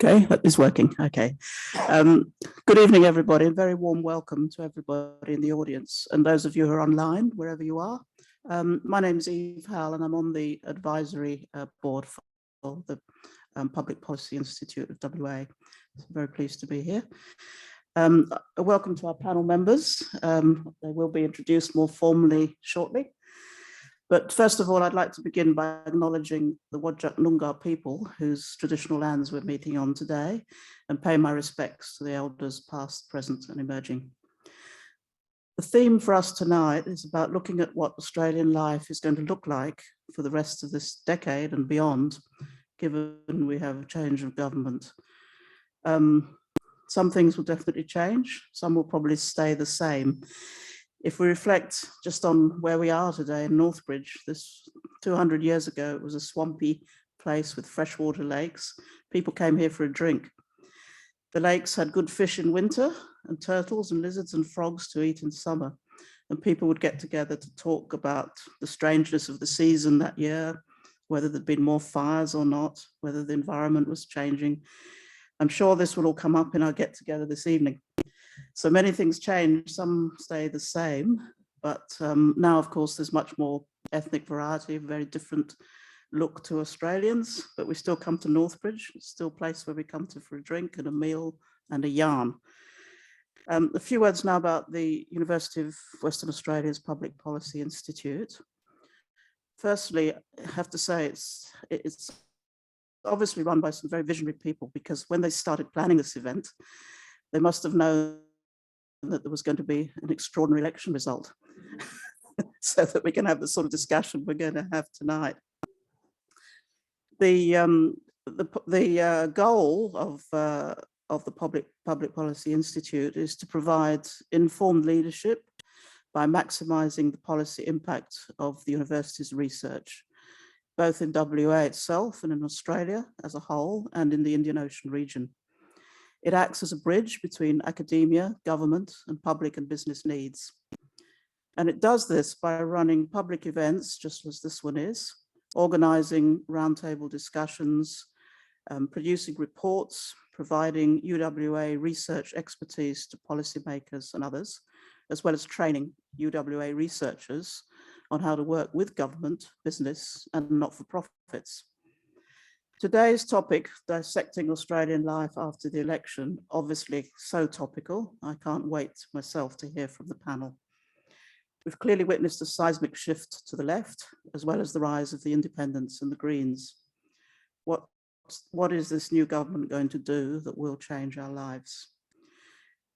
Okay, that is working. Okay. Good evening, everybody. A very warm welcome to everybody in the audience and those of you who are online, wherever you are. My name is Eve Howell and I'm on the advisory board for the Public Policy Institute of WA. So I'm very pleased to be here. Welcome to our panel members. They will be introduced more formally shortly. But first of all, I'd like to begin by acknowledging the Whadjuk Noongar people whose traditional lands we're meeting on today and pay my respects to the elders past, present and emerging. The theme for us tonight is about looking at what Australian life is going to look like for the rest of this decade and beyond, given we have a change of government. Some things will definitely change, some will probably stay the same. If we reflect just on where we are today in Northbridge, this 200 years ago, it was a swampy place with freshwater lakes. People came here for a drink. The lakes had good fish in winter and turtles and lizards and frogs to eat in summer. And people would get together to talk about the strangeness of the season that year, whether there'd been more fires or not, whether the environment was changing. I'm sure this will all come up in our get together this evening. So many things change, some stay the same, but now, of course, there's much more ethnic variety, a very different look to Australians, but we still come to Northbridge. It's still a place where we come to for a drink and a meal and a yarn. A few words now about the University of Western Australia's Public Policy Institute. Firstly, I have to say it's obviously run by some very visionary people, because when they started planning this event, they must have known that there was going to be an extraordinary election result so that we can have the sort of discussion we're going to have tonight. The goal of the Public Policy Institute is to provide informed leadership by maximising the policy impact of the university's research, both in WA itself and in Australia as a whole and in the Indian Ocean region. It acts as a bridge between academia, government, and public and business needs. And it does this by running public events, just as this one is, organising roundtable discussions, producing reports, providing UWA research expertise to policymakers and others, as well as training UWA researchers on how to work with government, business, and not-for-profits. Today's topic, dissecting Australian life after the election, obviously so topical. I can't wait myself to hear from the panel. We've clearly witnessed a seismic shift to the left, as well as the rise of the independents and the Greens. What is this new government going to do that will change our lives?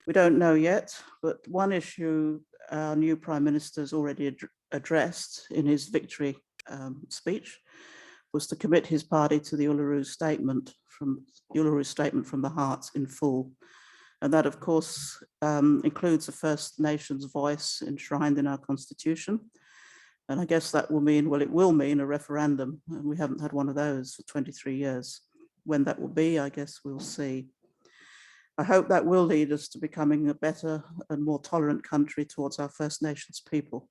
We don't know yet, but one issue our new Prime Minister's already addressed in his victory speech was to commit his party to the Uluru Statement from the Heart in full. And that, of course, includes a First Nations voice enshrined in our Constitution. And I guess that will mean, well, it will mean a referendum. And we haven't had one of those for 23 years. When that will be, I guess we'll see. I hope that will lead us to becoming a better and more tolerant country towards our First Nations people.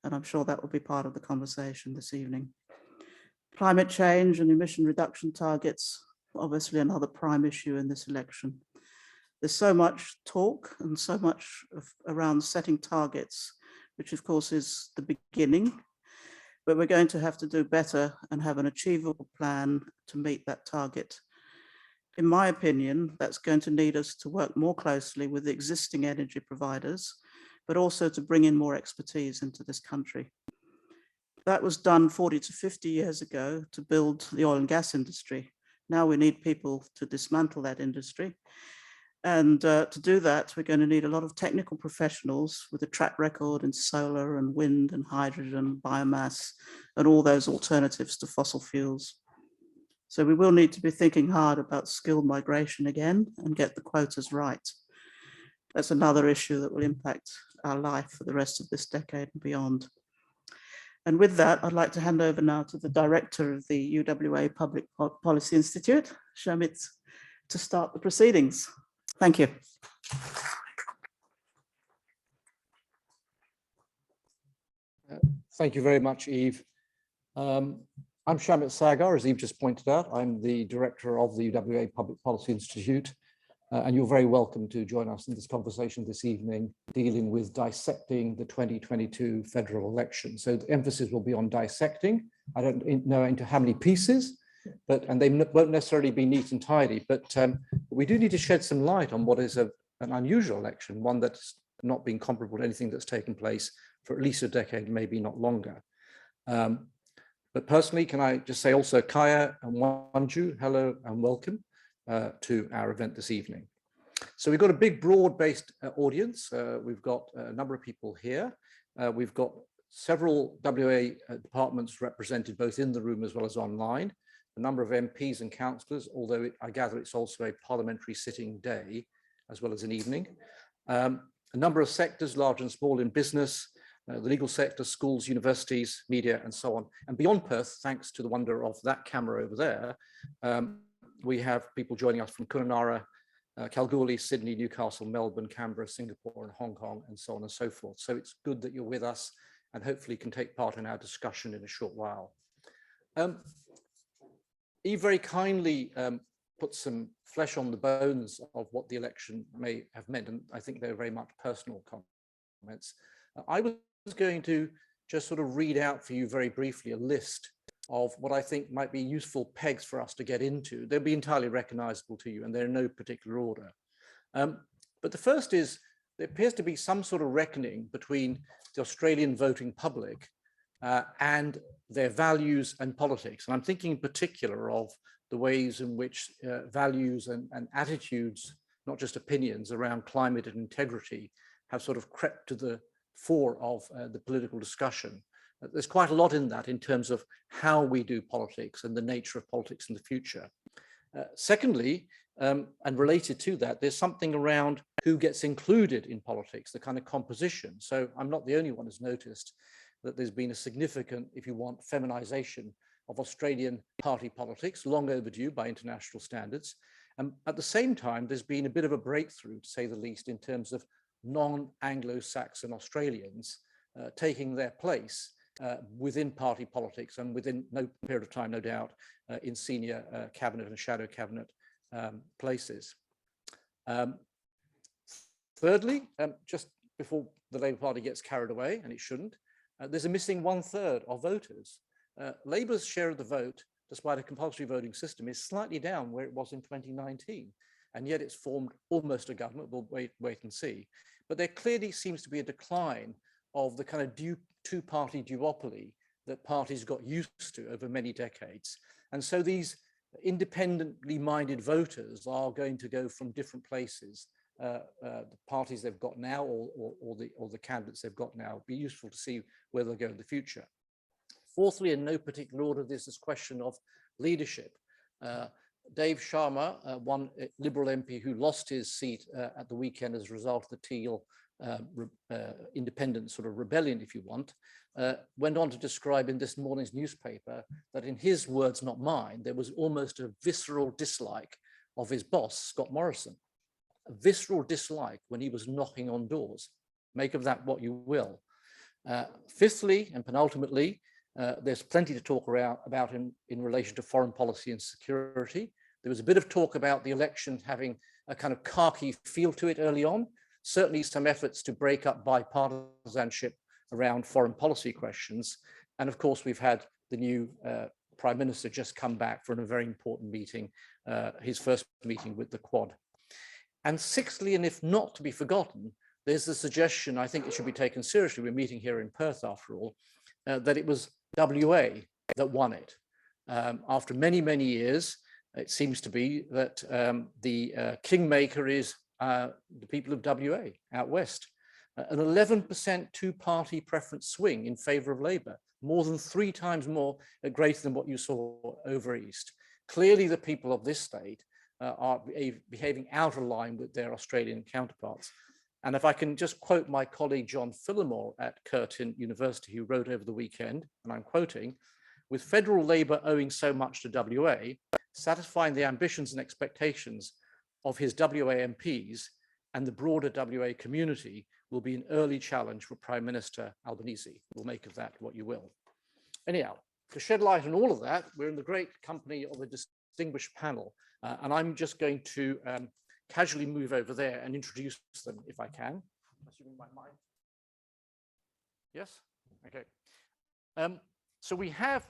And I'm sure that will be part of the conversation this evening. Climate change and emission reduction targets, obviously another prime issue in this election. There's so much talk and so much around setting targets, which of course is the beginning, but we're going to have to do better and have an achievable plan to meet that target. In my opinion, that's going to need us to work more closely with the existing energy providers, but also to bring in more expertise into this country. That was done 40 to 50 years ago to build the oil and gas industry. Now we need people to dismantle that industry. And to do that, we're going to need a lot of technical professionals with a track record in solar and wind and hydrogen, biomass, and all those alternatives to fossil fuels. So we will need to be thinking hard about skilled migration again and get the quotas right. That's another issue that will impact our life for the rest of this decade and beyond. And with that, I'd like to hand over now to the director of the UWA Public Policy Institute, Shamit, to start the proceedings. Thank you. Thank you very much, Eve. I'm Shamit Sagar, as Eve just pointed out. I'm the director of the UWA Public Policy Institute, and you're very welcome to join us in this conversation this evening, dealing with dissecting the 2022 federal election. So the emphasis will be on dissecting. I don't know into how many pieces, and they won't necessarily be neat and tidy, but we do need to shed some light on what is an unusual election, one that's not been comparable to anything that's taken place for at least a decade, maybe not longer. But personally, can I just say also, Kaya and Wanju, hello and welcome to our event this evening. So we've got a big, broad-based audience. We've got a number of people here. We've got several WA departments represented both in the room as well as online, a number of MPs and councillors, although I gather it's also a parliamentary sitting day as well as an evening. A number of sectors, large and small in business, the legal sector, schools, universities, media, and so on. And beyond Perth, thanks to the wonder of that camera over there, we have people joining us from Kununurra, Kalgoorlie, Sydney, Newcastle, Melbourne, Canberra, Singapore, and Hong Kong, and so on and so forth. So it's good that you're with us and hopefully can take part in our discussion in a short while. Eve very kindly put some flesh on the bones of what the election may have meant, and I think they're very much personal comments. I was going to just sort of read out for you very briefly a list of what I think might be useful pegs for us to get into. They'll be entirely recognizable to you, and they're in no particular order. But the first is, there appears to be some sort of reckoning between the Australian voting public and their values and politics. And I'm thinking in particular of the ways in which values and attitudes, not just opinions, around climate and integrity have sort of crept to the fore of the political discussion. There's quite a lot in that in terms of how we do politics and the nature of politics in the future. Secondly, and related to that, there's something around who gets included in politics, the kind of composition. So I'm not the only one who's noticed that there's been a significant, if you want, feminization of Australian party politics, long overdue by international standards. And at the same time, there's been a bit of a breakthrough, to say the least, in terms of non-Anglo-Saxon Australians taking their place within party politics and within no period of time, no doubt, in senior cabinet and shadow cabinet places. Thirdly, just before the Labour Party gets carried away, and it shouldn't, there's a missing 1/3 of voters. Labour's share of the vote, despite a compulsory voting system, is slightly down where it was in 2019, and yet it's formed almost a government. We'll wait and see. But there clearly seems to be a decline of the kind of two-party duopoly that parties got used to over many decades. And so these independently minded voters are going to go from different places. The parties they've got now or the candidates they've got now. It'll be useful to see where they'll go in the future. Fourthly, in no particular order, there's this question of leadership. Dave Sharma, one Liberal MP who lost his seat at the weekend as a result of the Teal independent sort of rebellion, if you want, went on to describe in this morning's newspaper that in his words, not mine, there was almost a visceral dislike of his boss, Scott Morrison. A visceral dislike when he was knocking on doors. Make of that what you will. Fifthly, and penultimately, there's plenty to talk about in relation to foreign policy and security. There was a bit of talk about the election having a kind of khaki feel to it early on. Certainly some efforts to break up bipartisanship around foreign policy questions. And of course, we've had the new Prime Minister just come back for a very important meeting, his first meeting with the Quad. And sixthly, and if not to be forgotten, there's the suggestion, I think it should be taken seriously, we're meeting here in Perth after all, that it was WA that won it. After many, many years, it seems to be that the kingmaker is the people of WA out west. An 11% two-party preference swing in favour of Labour, more than 3 times more, greater than what you saw over east. Clearly the people of this state are behaving out of line with their Australian counterparts. And if I can just quote my colleague John Phillimore at Curtin University, who wrote over the weekend, and I'm quoting, "With federal Labour owing so much to WA, satisfying the ambitions and expectations of his WA MPs and the broader WA community will be an early challenge for Prime Minister Albanese." We'll make of that what you will. Anyhow, to shed light on all of that, we're in the great company of a distinguished panel, and I'm just going to casually move over there and introduce them if I can. Assuming my mic. Yes? Okay. So we have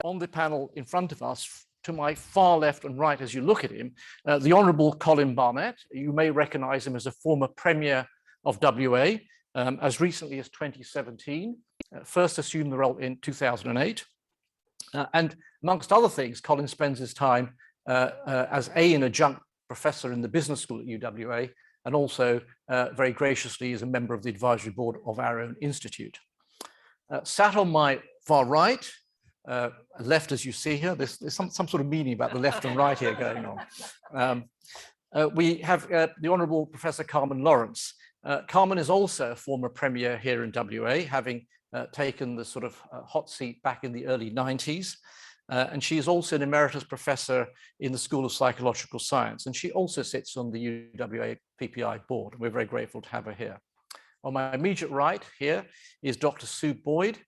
on the panel in front of us, to my far left and right as you look at him, the Honourable Colin Barnett. You may recognise him as a former Premier of WA, as recently as 2017, first assumed the role in 2008. And amongst other things, Colin spends his time as an adjunct professor in the business school at UWA, and also very graciously is a member of the advisory board of our own institute. Sat on my far right, left as you see here, there's some sort of meaning about the left and right here going on. We have the Honourable Professor Carmen Lawrence. Carmen is also a former Premier here in WA, having taken the sort of hot seat back in the early 90s. And she is also an emeritus professor in the School of Psychological Science. And she also sits on the UWA PPI board. We're very grateful to have her here. On my immediate right here is Dr. Sue Boyd.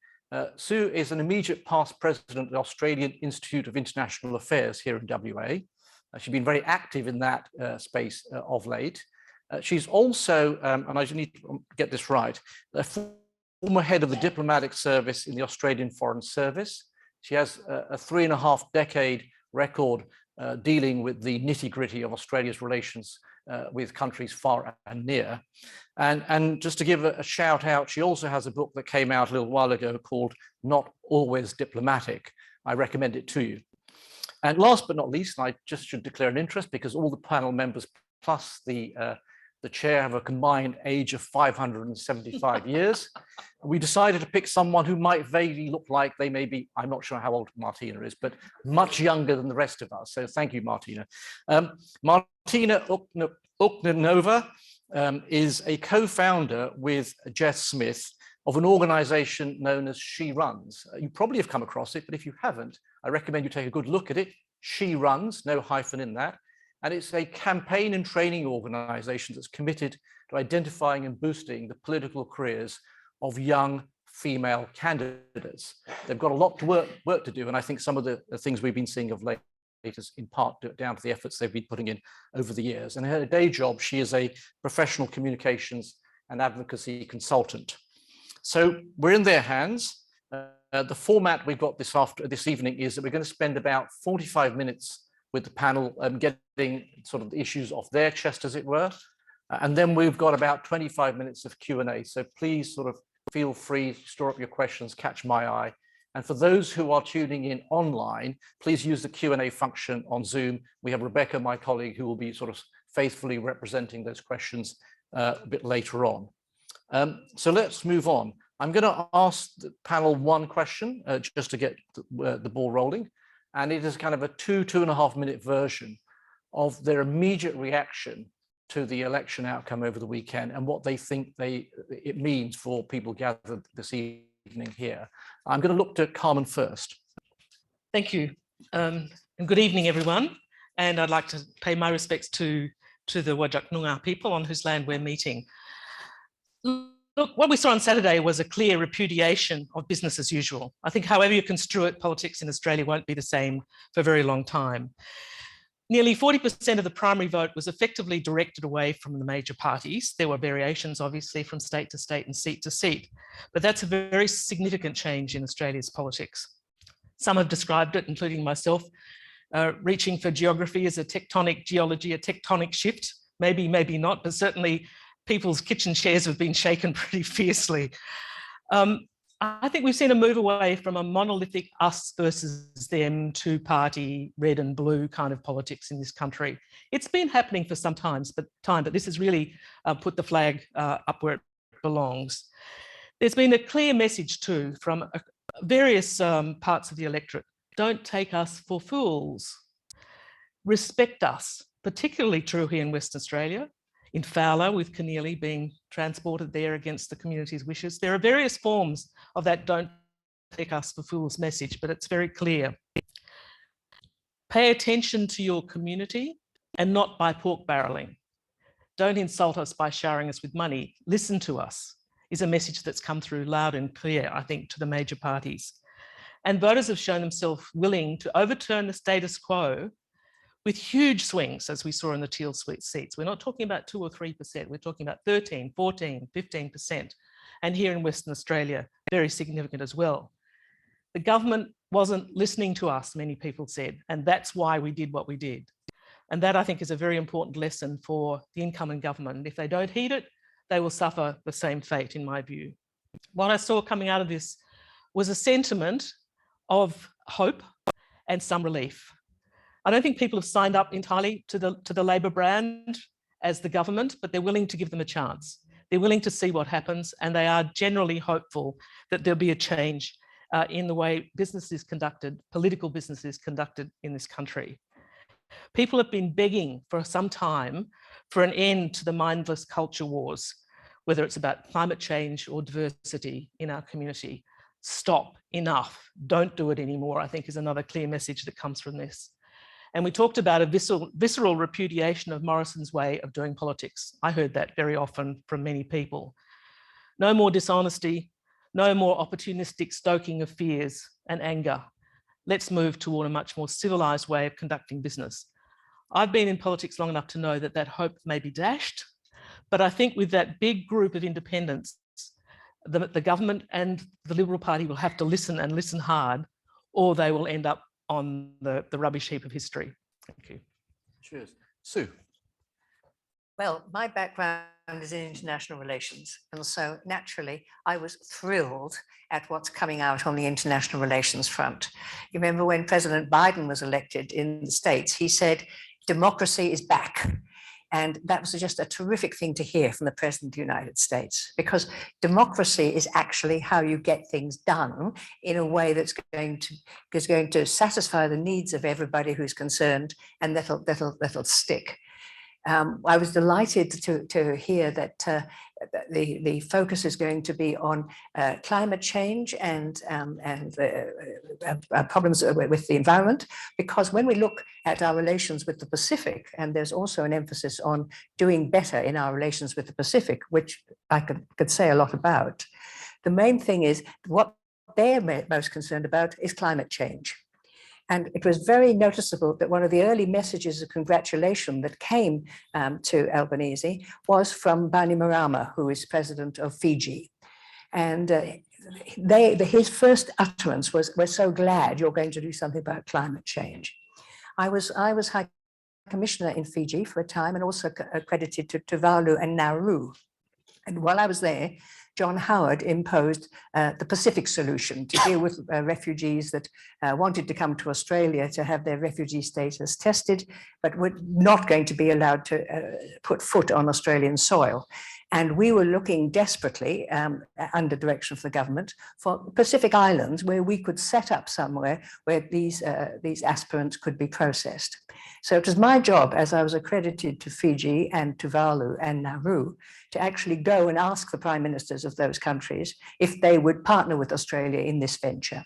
Sue is an immediate past president of the Australian Institute of International Affairs here in WA. She's been very active in that space of late. She's also, and I need to get this right, a former head of the diplomatic service in the Australian Foreign Service. She has a 3.5-decade record dealing with the nitty-gritty of Australia's relations with countries far and near. And just to give a shout out, she also has a book that came out a little while ago called Not Always Diplomatic. I recommend it to you. And last but not least, I just should declare an interest because all the panel members plus the chair have a combined age of 575 years. We decided to pick someone who might vaguely look like they may be, I'm not sure how old Martina is, but much younger than the rest of us. So thank you, Martina. Martina Ucnikova is a co-founder with Jess Smith of an organization known as She Runs. You probably have come across it, but if you haven't, I recommend you take a good look at it. She Runs, no hyphen in that. And it's a campaign and training organization that's committed to identifying and boosting the political careers of young female candidates. They've got a lot to work to do. And I think some of the things we've been seeing of late is in part down to the efforts they've been putting in over the years. And in her day job, she is a professional communications and advocacy consultant. So we're in their hands. The format we've got this evening is that we're going to spend about 45 minutes with the panel getting sort of the issues off their chest, as it were. And then we've got about 25 minutes of Q&A. So please sort of feel free, store up your questions, catch my eye. And for those who are tuning in online, please use the Q&A function on Zoom. We have Rebecca, my colleague, who will be sort of faithfully representing those questions a bit later on. So let's move on. I'm going to ask the panel one question just to get the ball rolling. And it is kind of a 2.5 minute version of their immediate reaction to the election outcome over the weekend and what they think it means for people gathered this evening here. I'm going to look to Carmen first. Thank you. And good evening, everyone. And I'd like to pay my respects to the Whadjuk Noongar people on whose land we're meeting. Look, what we saw on Saturday was a clear repudiation of business as usual. I think however you construe it, politics in Australia won't be the same for a very long time. Nearly 40% of the primary vote was effectively directed away from the major parties. There were variations, obviously, from state to state and seat to seat, but that's a very significant change in Australia's politics. Some have described it, including myself, reaching for geography as a tectonic geology, a tectonic shift, maybe, maybe not, but certainly people's kitchen chairs have been shaken pretty fiercely. I think we've seen a move away from a monolithic us versus them, two-party, red and blue kind of politics in this country. It's been happening for some time, but this has really put the flag up where it belongs. There's been a clear message too from various parts of the electorate. Don't take us for fools. Respect us, particularly true here in Western Australia. In Fowler, with Keneally being transported there against the community's wishes. There are various forms of that don't take us for fools message, but it's very clear. Pay attention to your community and not by pork barrelling. Don't insult us by showering us with money. Listen to us is a message that's come through loud and clear, I think, to the major parties. And voters have shown themselves willing to overturn the status quo with huge swings, as we saw in the teal seats. We're not talking about 2 or 3%, we're talking about 13, 14, 15%. And here in Western Australia, very significant as well. The government wasn't listening to us, many people said, and that's why we did what we did. And that, I think, is a very important lesson for the incoming government. And if they don't heed it, they will suffer the same fate, in my view. What I saw coming out of this was a sentiment of hope and some relief. I don't think people have signed up entirely to the Labor brand as the government, but they're willing to give them a chance. They're willing to see what happens, and they are generally hopeful that there'll be a change in the way business is conducted, political business is conducted in this country. People have been begging for some time for an end to the mindless culture wars, whether it's about climate change or diversity in our community. Stop, enough, don't do it anymore, I think is another clear message that comes from this. And we talked about a visceral repudiation of Morrison's way of doing politics. I heard that very often from many people. No more dishonesty, no more opportunistic stoking of fears and anger. Let's move toward a much more civilized way of conducting business. I've been in politics long enough to know that that hope may be dashed, but I think with that big group of independents, the government and the Liberal Party will have to listen and listen hard, or they will end up on the rubbish heap of history. Thank you. Cheers. Sue. Well, my background is in international relations, and so naturally I was thrilled at what's coming out on the international relations front. You remember when President Biden was elected in the States, he said, democracy is back. And that was just a terrific thing to hear from the President of the United States, because democracy is actually how you get things done in a way that's going to satisfy the needs of everybody who's concerned, and that'll stick. I was delighted to hear that the focus is going to be on climate change and problems with the environment, because when we look at our relations with the Pacific, and there's also an emphasis on doing better in our relations with the Pacific, which I could say a lot about, the main thing is what they're most concerned about is climate change. And it was very noticeable that one of the early messages of congratulation that came to Albanese was from Bainimarama, who is president of Fiji. And his first utterance was, "We're so glad you're going to do something about climate change." I was High Commissioner in Fiji for a time, and also accredited to Tuvalu and Nauru. And while I was there, John Howard imposed the Pacific solution to deal with refugees that wanted to come to Australia to have their refugee status tested, but were not going to be allowed to put foot on Australian soil. And we were looking desperately, under direction of the government, for Pacific Islands where we could set up somewhere where these aspirants could be processed. So it was my job, as I was accredited to Fiji and Tuvalu and Nauru, to actually go and ask the prime ministers of those countries if they would partner with Australia in this venture.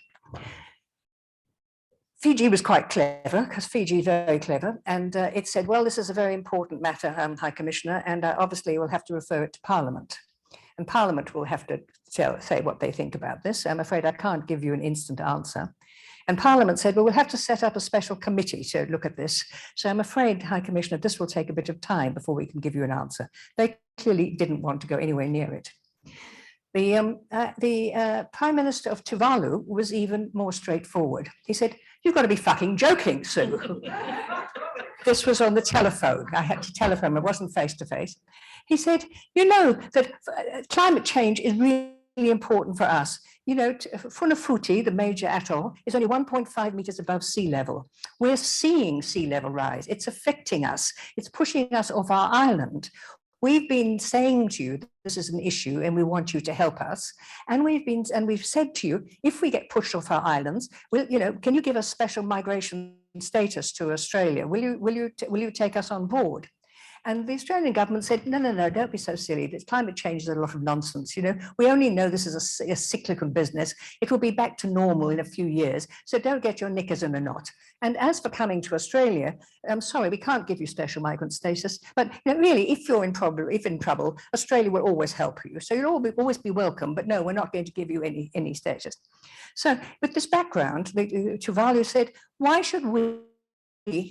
Fiji was quite clever, because Fiji is very clever, and it said, well, this is a very important matter, High Commissioner, and obviously we'll have to refer it to Parliament. And Parliament will have to say what they think about this. I'm afraid I can't give you an instant answer. And Parliament said, well, we'll have to set up a special committee to look at this. So I'm afraid, High Commissioner, this will take a bit of time before we can give you an answer. They clearly didn't want to go anywhere near it. The Prime Minister of Tuvalu was even more straightforward. He said, "You've got to be fucking joking, Sue." This was on the telephone. I had to telephone, it wasn't face to face. He said, "You know that climate change is really important for us. You know, Funafuti, the major atoll, is only 1.5 meters above sea level. We're seeing sea level rise. It's affecting us. It's pushing us off our island. We've been saying to you, this is an issue and we want you to help us. And we've said to you, if we get pushed off our islands, can you give us special migration status to Australia? Will you take us on board?" And the Australian government said, no, no, no, don't be so silly. This climate change is a lot of nonsense. You know, we only know this is a cyclical business. It will be back to normal in a few years. So don't get your knickers in a knot. And as for coming to Australia, I'm sorry, we can't give you special migrant status. But you know, really, if you're in trouble, Australia will always help you. So you'll always be welcome. But no, we're not going to give you any status. So with this background, Tuvalu said, why should we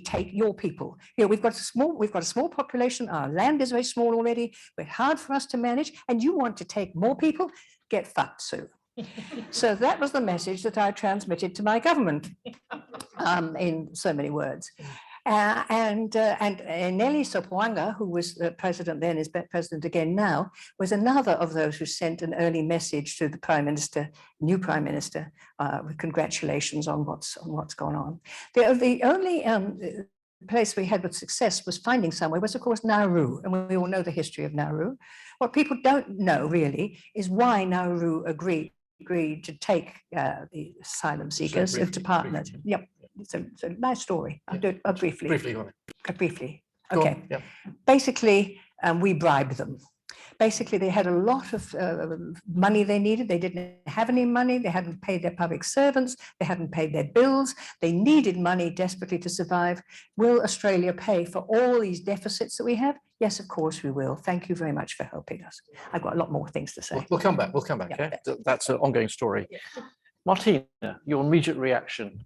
take your people? You know, we've got a small population. Our land is very small already. We're hard for us to manage, and you want to take more people? Get fucked, Sue. So that was the message that I transmitted to my government in so many words. And Nelly Sopoanga, who was the president then, is president again now, was another of those who sent an early message to the Prime Minister, new Prime Minister, with congratulations on what's gone on. The only place we had with success was finding somewhere was, of course, Nauru, and we all know the history of Nauru. What people don't know really is why Nauru agreed to take the asylum seekers into partners. Yep. So nice story. I'll do it briefly. Briefly. Okay. Yep. Basically, we bribed them. Basically, they had a lot of money they needed. They didn't have any money. They hadn't paid their public servants. They hadn't paid their bills. They needed money desperately to survive. Will Australia pay for all these deficits that we have? Yes, of course we will. Thank you very much for helping us. I've got a lot more things to say. We'll come back. We'll come back. Yeah. Okay? That's an ongoing story. Martina, your immediate reaction.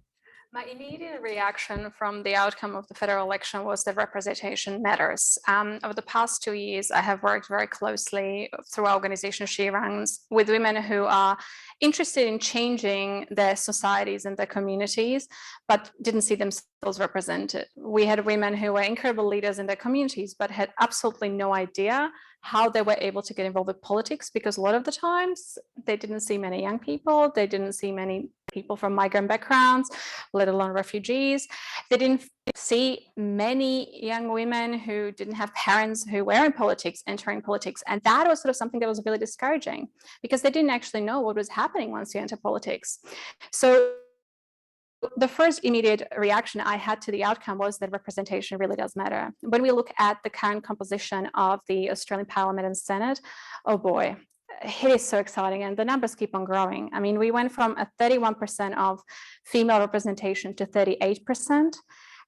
My immediate reaction from the outcome of the federal election was that representation matters. Over the past 2 years, I have worked very closely through our organization She Runs with women who are interested in changing their societies and their communities, but didn't see themselves represented. We had women who were incredible leaders in their communities, but had absolutely no idea how they were able to get involved with politics, because a lot of the times they didn't see many young people, they didn't see many people from migrant backgrounds, let alone refugees. They didn't see many young women who didn't have parents who were in politics entering politics. And that was sort of something that was really discouraging, because they didn't actually know what was happening once you enter politics. So the first immediate reaction I had to the outcome was that representation really does matter. When we look at the current composition of the Australian Parliament and Senate, oh boy, it is so exciting, and the numbers keep on growing. I mean, we went from a 31% of female representation to 38%,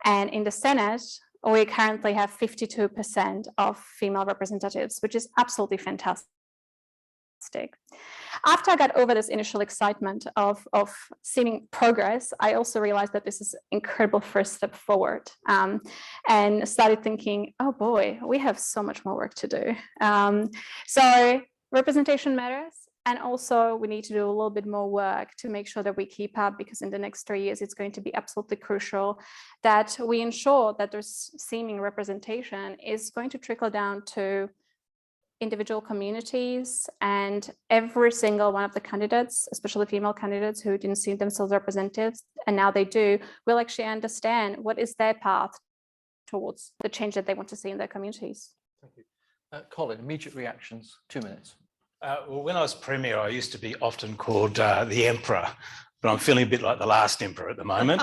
and in the Senate, we currently have 52% of female representatives, which is absolutely fantastic. After I got over this initial excitement of seeming progress, I also realized that this is an incredible first step forward, and started thinking, oh boy, we have so much more work to do. So representation matters, and also we need to do a little bit more work to make sure that we keep up, because in the next 3 years, it's going to be absolutely crucial that we ensure that there's seeming representation is going to trickle down to individual communities, and every single one of the candidates, especially female candidates who didn't see themselves represented, and now they do, will actually understand what is their path towards the change that they want to see in their communities. Thank you. Colin, immediate reactions, 2 minutes. Well, when I was Premier, I used to be often called the Emperor, but I'm feeling a bit like the last Emperor at the moment.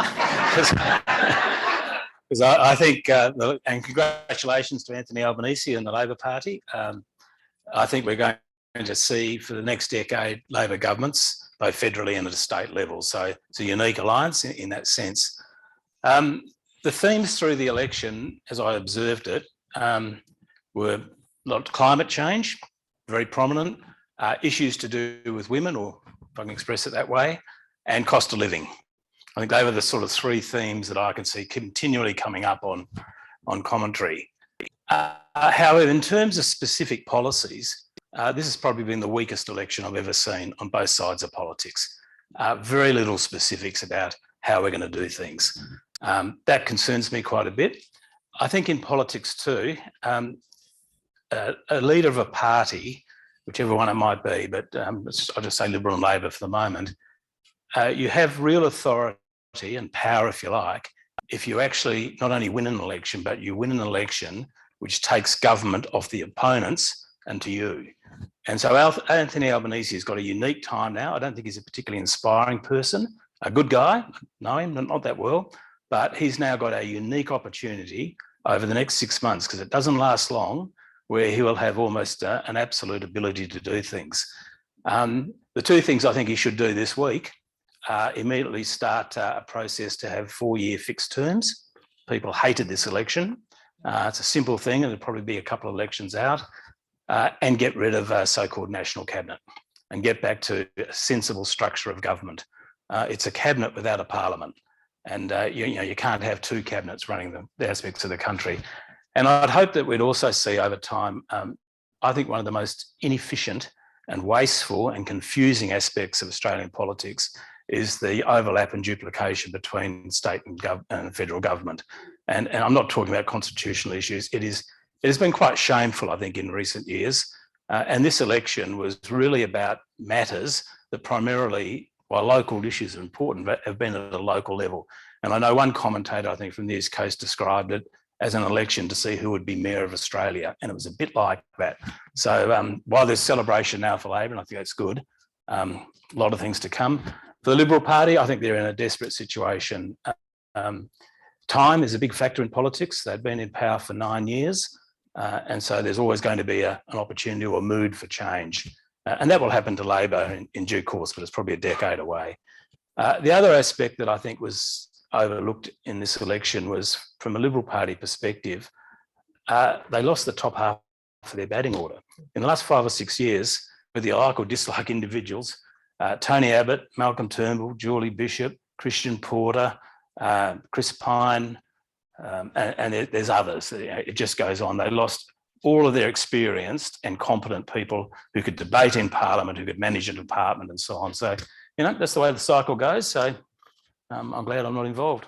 Because I think, and congratulations to Anthony Albanese and the Labor Party. I think we're going to see for the next decade Labor governments, both federally and at a state level. So it's a unique alliance in that sense. The themes through the election, as I observed it, were a lot of climate change, very prominent, issues to do with women, or if I can express it that way, and cost of living. I think they were the sort of three themes that I can see continually coming up on commentary. However, in terms of specific policies, this has probably been the weakest election I've ever seen on both sides of politics. Very little specifics about how we're going to do things. That concerns me quite a bit. I think in politics too, a leader of a party, whichever one it might be, but I'll just say Liberal and Labor for the moment, you have real authority and power, if you like, if you actually not only win an election, but you win an election which takes government off the opponents and to you. And so Anthony Albanese has got a unique time now. I don't think he's a particularly inspiring person, a good guy, know him, not that well, but he's now got a unique opportunity over the next 6 months, because it doesn't last long, where he will have almost an absolute ability to do things. The two things I think he should do this week are immediately start a process to have 4-year fixed terms. People hated this election. It's a simple thing, and it'll probably be a couple of elections out, and get rid of a so-called national cabinet and get back to a sensible structure of government. It's a cabinet without a parliament, and you can't have two cabinets running the aspects of the country. And I'd hope that we'd also see over time, I think one of the most inefficient and wasteful and confusing aspects of Australian politics is the overlap and duplication between state and federal government. And I'm not talking about constitutional issues. It has been quite shameful, I think, in recent years. And this election was really about matters that primarily, while local issues are important, have been at a local level. And I know one commentator, I think, from the East Coast described it as an election to see who would be Mayor of Australia. And it was a bit like that. So while there's celebration now for Labor, and I think that's good, a lot of things to come. For the Liberal Party, I think they're in a desperate situation. Time is a big factor in politics. They've been in power for 9 years. And so there's always going to be an opportunity or a mood for change. And that will happen to Labor in due course, but it's probably a decade away. The other aspect that I think was overlooked in this election was, from a Liberal Party perspective, they lost the top half of their batting order. In the last 5 or 6 years, whether you like or dislike individuals, Tony Abbott, Malcolm Turnbull, Julie Bishop, Christian Porter, Chris Pine, and there's others. It just goes on. They lost all of their experienced and competent people who could debate in Parliament, who could manage a department and so on. So, that's the way the cycle goes. So I'm glad I'm not involved.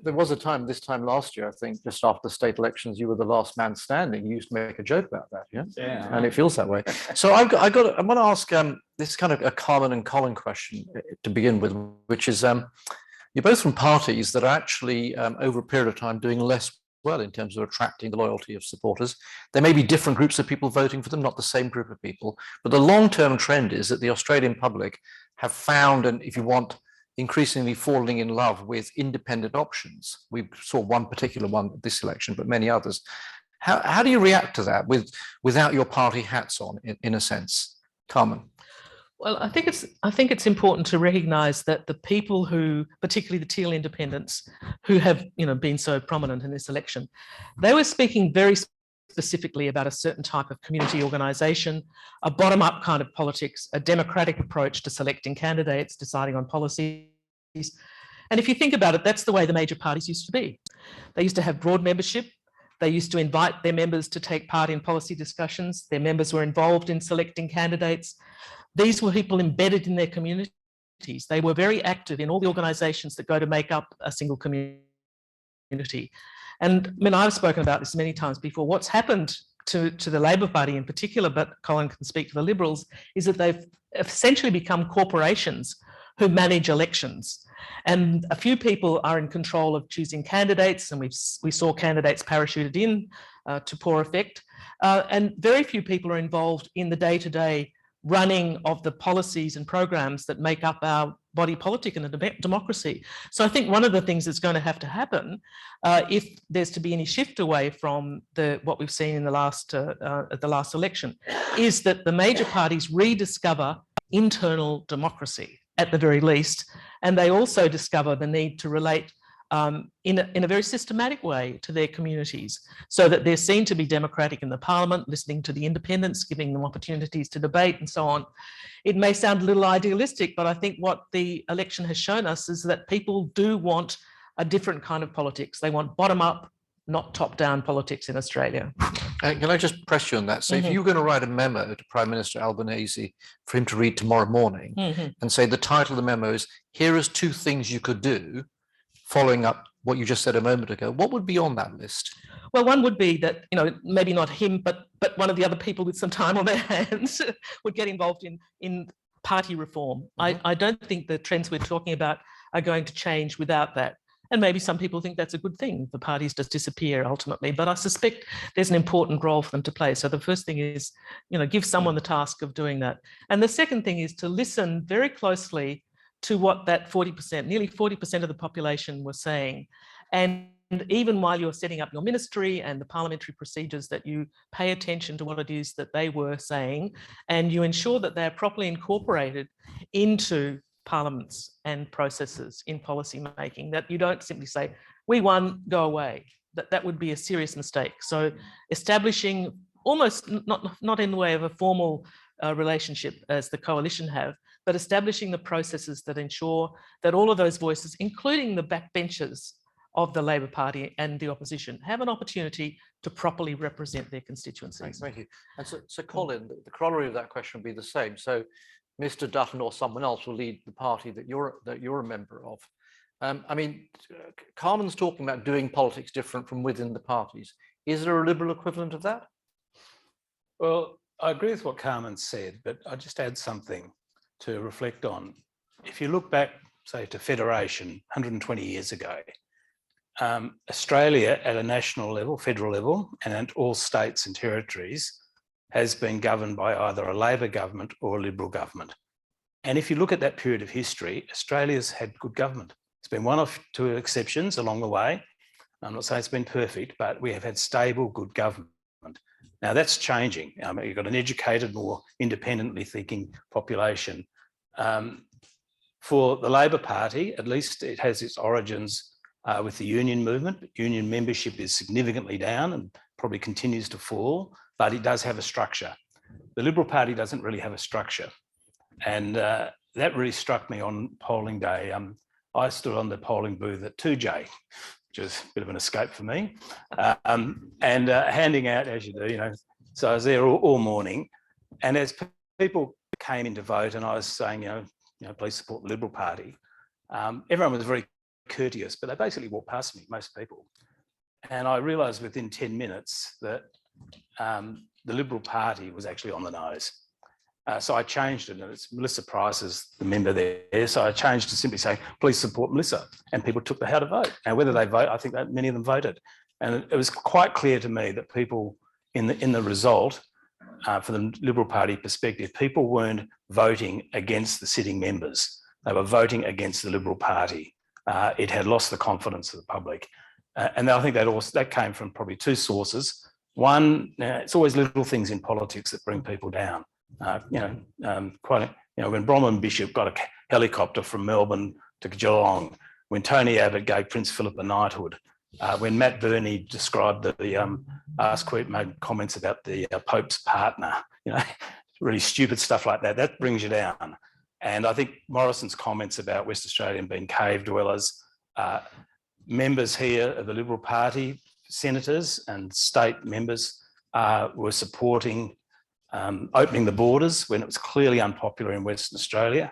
There was a time, this time last year, I think, just after the state elections, you were the last man standing. You used to make a joke about that, yeah? Yeah. And it feels that way. So I want to ask this kind of a Carmen and Colin question to begin with, which is, you're both from parties that are actually, over a period of time, doing less well in terms of attracting the loyalty of supporters. There may be different groups of people voting for them, not the same group of people, but the long-term trend is that the Australian public have found, and if you want, increasingly falling in love with independent options. We saw one particular one this election, but many others. How do you react to that without your party hats on, in a sense? Carmen? Well, I think it's important to recognise that the people who, particularly the Teal independents, who have been so prominent in this election, they were speaking very specifically about a certain type of community organisation, a bottom-up kind of politics, a democratic approach to selecting candidates, deciding on policies. And if you think about it, that's the way the major parties used to be. They used to have broad membership. They used to invite their members to take part in policy discussions. Their members were involved in selecting candidates. These were people embedded in their communities. They were very active in all the organisations that go to make up a single community. And I mean, I've spoken about this many times before. What's happened to the Labor Party in particular, but Colin can speak for the Liberals, is that they've essentially become corporations who manage elections. And a few people are in control of choosing candidates, and we saw candidates parachuted in to poor effect. And very few people are involved in the day-to-day running of the policies and programs that make up our body politic and a democracy. So I think one of the things that's going to have to happen, if there's to be any shift away from what we've seen in the last election, is that the major parties rediscover internal democracy at the very least, and they also discover the need to relate in a very systematic way to their communities, so that they're seen to be democratic in the Parliament, listening to the independents, giving them opportunities to debate and so on. It may sound a little idealistic, but I think what the election has shown us is that people do want a different kind of politics. They want bottom-up, not top-down politics in Australia. Can I just press you on that? So if you're going to write a memo to Prime Minister Albanese for him to read tomorrow morning and say the title of the memo is, here is 2 things you could do, following up what you just said a moment ago, what would be on that list? Well, one would be that, maybe not him, but one of the other people with some time on their hands would get involved in party reform. I don't think the trends we're talking about are going to change without that. And maybe some people think that's a good thing. The parties just disappear ultimately, but I suspect there's an important role for them to play. So the first thing is, give someone the task of doing that. And the second thing is to listen very closely to what that 40%, nearly 40% of the population were saying. And even while you're setting up your ministry and the parliamentary procedures, that you pay attention to what it is that they were saying, and you ensure that they're properly incorporated into parliaments and processes in policy making, that you don't simply say, we won, go away. That would be a serious mistake. So establishing almost not in the way of a formal relationship as the coalition have, but establishing the processes that ensure that all of those voices, including the backbenchers of the Labor Party and the opposition, have an opportunity to properly represent their constituencies. Thank you. And so Colin, the corollary of that question would be the same. So Mr. Dutton or someone else will lead the party that you're a member of. I mean, Carmen's talking about doing politics different from within the parties. Is there a Liberal equivalent of that? Well, I agree with what Carmen said, but I'll just add something to reflect on. If you look back, say, to Federation 120 years ago, Australia at a national level, federal level, and at all states and territories has been governed by either a Labor government or a Liberal government. And if you look at that period of history, Australia's had good government. It's been one or two exceptions along the way. I'm not saying it's been perfect, but we have had stable, good government. Now that's changing. You've got an educated, more independently thinking population. For the Labor Party, at least it has its origins with the union movement. Union membership is significantly down and probably continues to fall, but it does have a structure. The Liberal Party doesn't really have a structure. And that really struck me on polling day. I stood on the polling booth at 2J, which was a bit of an escape for me, and handing out, as you do, so I was there all morning. And as people came in to vote and I was saying, please support the Liberal Party, everyone was very courteous, but they basically walked past me, most people. And I realised within 10 minutes that the Liberal Party was actually on the nose. So I changed it, and it's Melissa Price is the member there. So I changed to simply say, please support Melissa. And people took the how to vote. Now, whether they vote, I think that many of them voted. And it was quite clear to me that people in the result, for the Liberal Party perspective, people weren't voting against the sitting members. They were voting against the Liberal Party. It had lost the confidence of the public. And I think that came from probably two sources. One, it's always little things in politics that bring people down. When Bronwyn Bishop got a helicopter from Melbourne to Geelong, when Tony Abbott gave Prince Philip a knighthood, when Matt Burney described made comments about the Pope's partner, really stupid stuff like that, that brings you down. And I think Morrison's comments about West Australian being cave dwellers, members here of the Liberal Party, senators and state members were supporting opening the borders when it was clearly unpopular in Western Australia.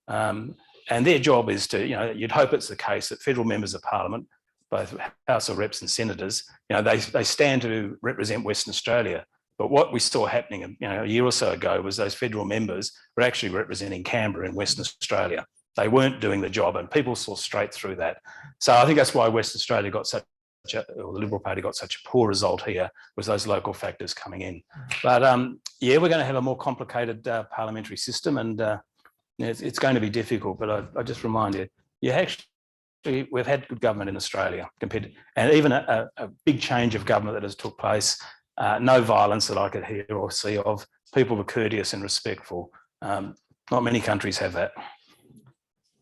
And their job is to, you'd hope it's the case that federal members of Parliament, both House of Reps and senators, they stand to represent Western Australia. But what we saw happening, a year or so ago was those federal members were actually representing Canberra in Western Australia. They weren't doing the job, and people saw straight through that. So I think that's why Western Australia got or the Liberal Party got such a poor result here, was those local factors coming in. But we're going to have a more complicated parliamentary system, and it's going to be difficult. But I just remind you, we've had good government in Australia and even a big change of government that has took place. No violence that I could hear or see of. People were courteous and respectful. Not many countries have that.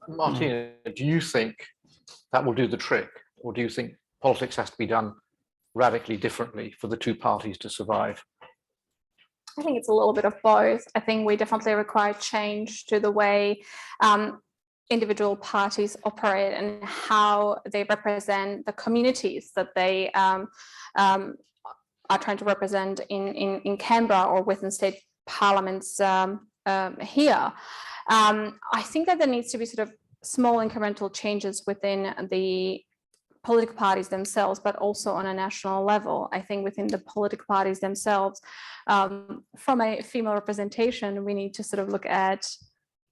Martina, do you think that will do the trick, or do you think politics has to be done radically differently for the two parties to survive? I think it's a little bit of both. I think we definitely require change to the way individual parties operate and how they represent the communities that they are trying to represent in Canberra or within state parliaments here. I think that there needs to be sort of small incremental changes within the political parties themselves, but also on a national level. I think within the political parties themselves, from a female representation, we need to sort of look at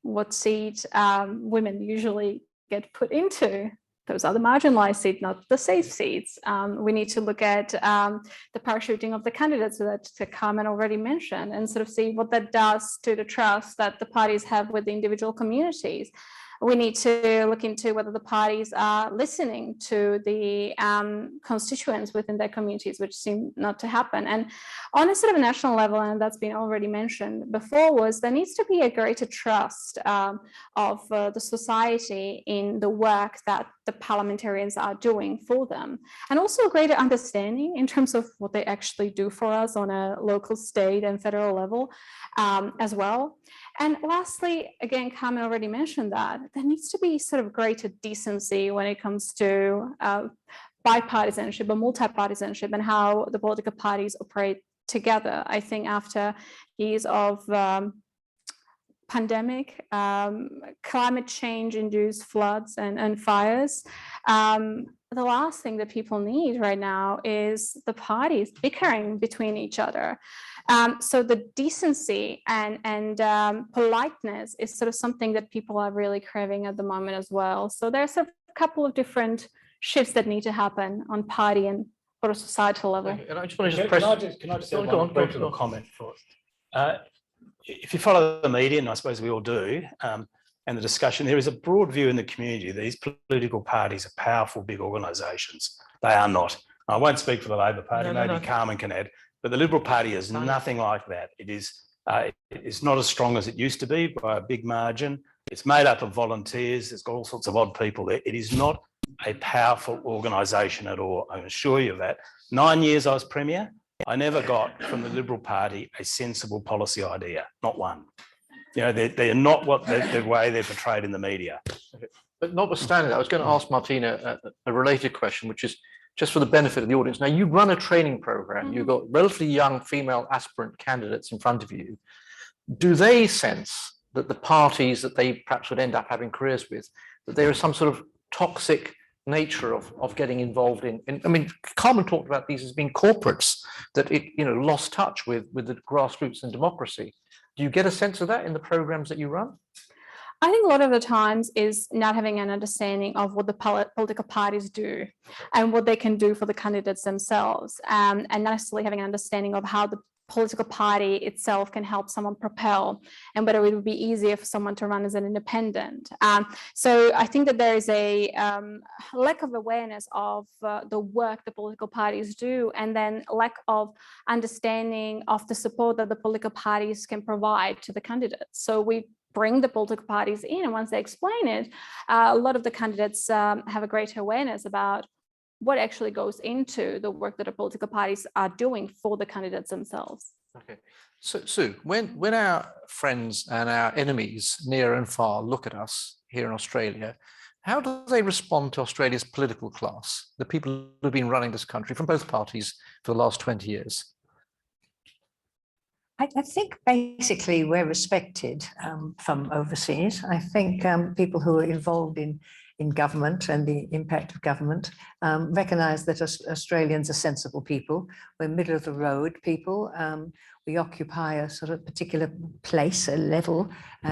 what seat women usually get put into. Those are the marginalised seats, not the safe seats. We need to look at the parachuting of the candidates that Carmen already mentioned, and sort of see what that does to the trust that the parties have with the individual communities. We need to look into whether the parties are listening to the constituents within their communities, which seem not to happen. And on a sort of national level, and that's been already mentioned before, was there needs to be a greater trust of the society in the work that the parliamentarians are doing for them, and also a greater understanding in terms of what they actually do for us on a local, state and federal level as well. And lastly, again, Carmen already mentioned that there needs to be sort of greater decency when it comes to bipartisanship or multi-partisanship and how the political parties operate together. I think after years of pandemic, climate change induced floods and fires, the last thing that people need right now is the parties bickering between each other. So the decency and politeness is sort of something that people are really craving at the moment as well. So there's a couple of different shifts that need to happen on party and sort of societal level. And I just want to just press. Can I just have one brief little comment for it? If you follow the media, and I suppose we all do, and the discussion, there is a broad view in the community. These political parties are powerful, big organisations. They are not. I won't speak for the Labor Party, maybe Carmen can add, but the Liberal Party is nothing like that. It is not as strong as it used to be by a big margin. It's made up of volunteers. It's got all sorts of odd people there. It is not a powerful organisation at all. I assure you of that. 9 years I was Premier. I never got from the Liberal Party a sensible policy idea, not one. You know, they're not what the way they're portrayed in the media. But notwithstanding that, I was going to ask Martina a related question, which is just for the benefit of the audience. Now, you run a training program. You've got relatively young female aspirant candidates in front of you. Do they sense that the parties that they perhaps would end up having careers with, that there is some sort of toxic nature of getting involved in? I mean, Carmen talked about these as being corporates that lost touch with the grassroots and democracy. Do you get a sense of that in the programs that you run? I think a lot of the times is not having an understanding of what the political parties do and what they can do for the candidates themselves, and not necessarily having an understanding of how the political party itself can help someone propel and whether it would be easier for someone to run as an independent. So I think that there is a lack of awareness of the work the political parties do, and then lack of understanding of the support that the political parties can provide to the candidates. So we bring the political parties in, and once they explain it, a lot of the candidates have a greater awareness about what actually goes into the work that the political parties are doing for the candidates themselves. Okay, so Sue, when our friends and our enemies near and far look at us here in Australia, how do they respond to Australia's political class, the people who have been running this country from both parties for the last 20 years? I think basically we're respected from overseas. I think people who are involved in government and the impact of government recognise that Australians are sensible people. We're middle of the road people. We occupy a sort of particular place, a level,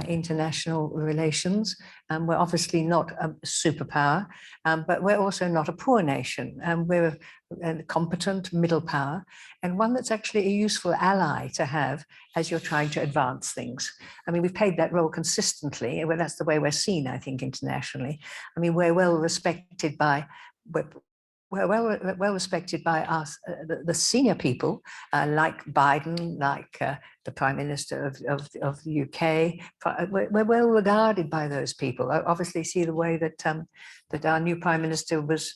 international relations. We're obviously not a superpower, but we're also not a poor nation. We're a competent middle power, and one that's actually a useful ally to have as you're trying to advance things. I mean, we've played that role consistently. Well, that's the way we're seen, I think, internationally. I mean, we're well respected by well respected by us, the senior people like Biden, like the Prime Minister of the UK. We're well regarded by those people. I obviously see the way that that our new Prime Minister was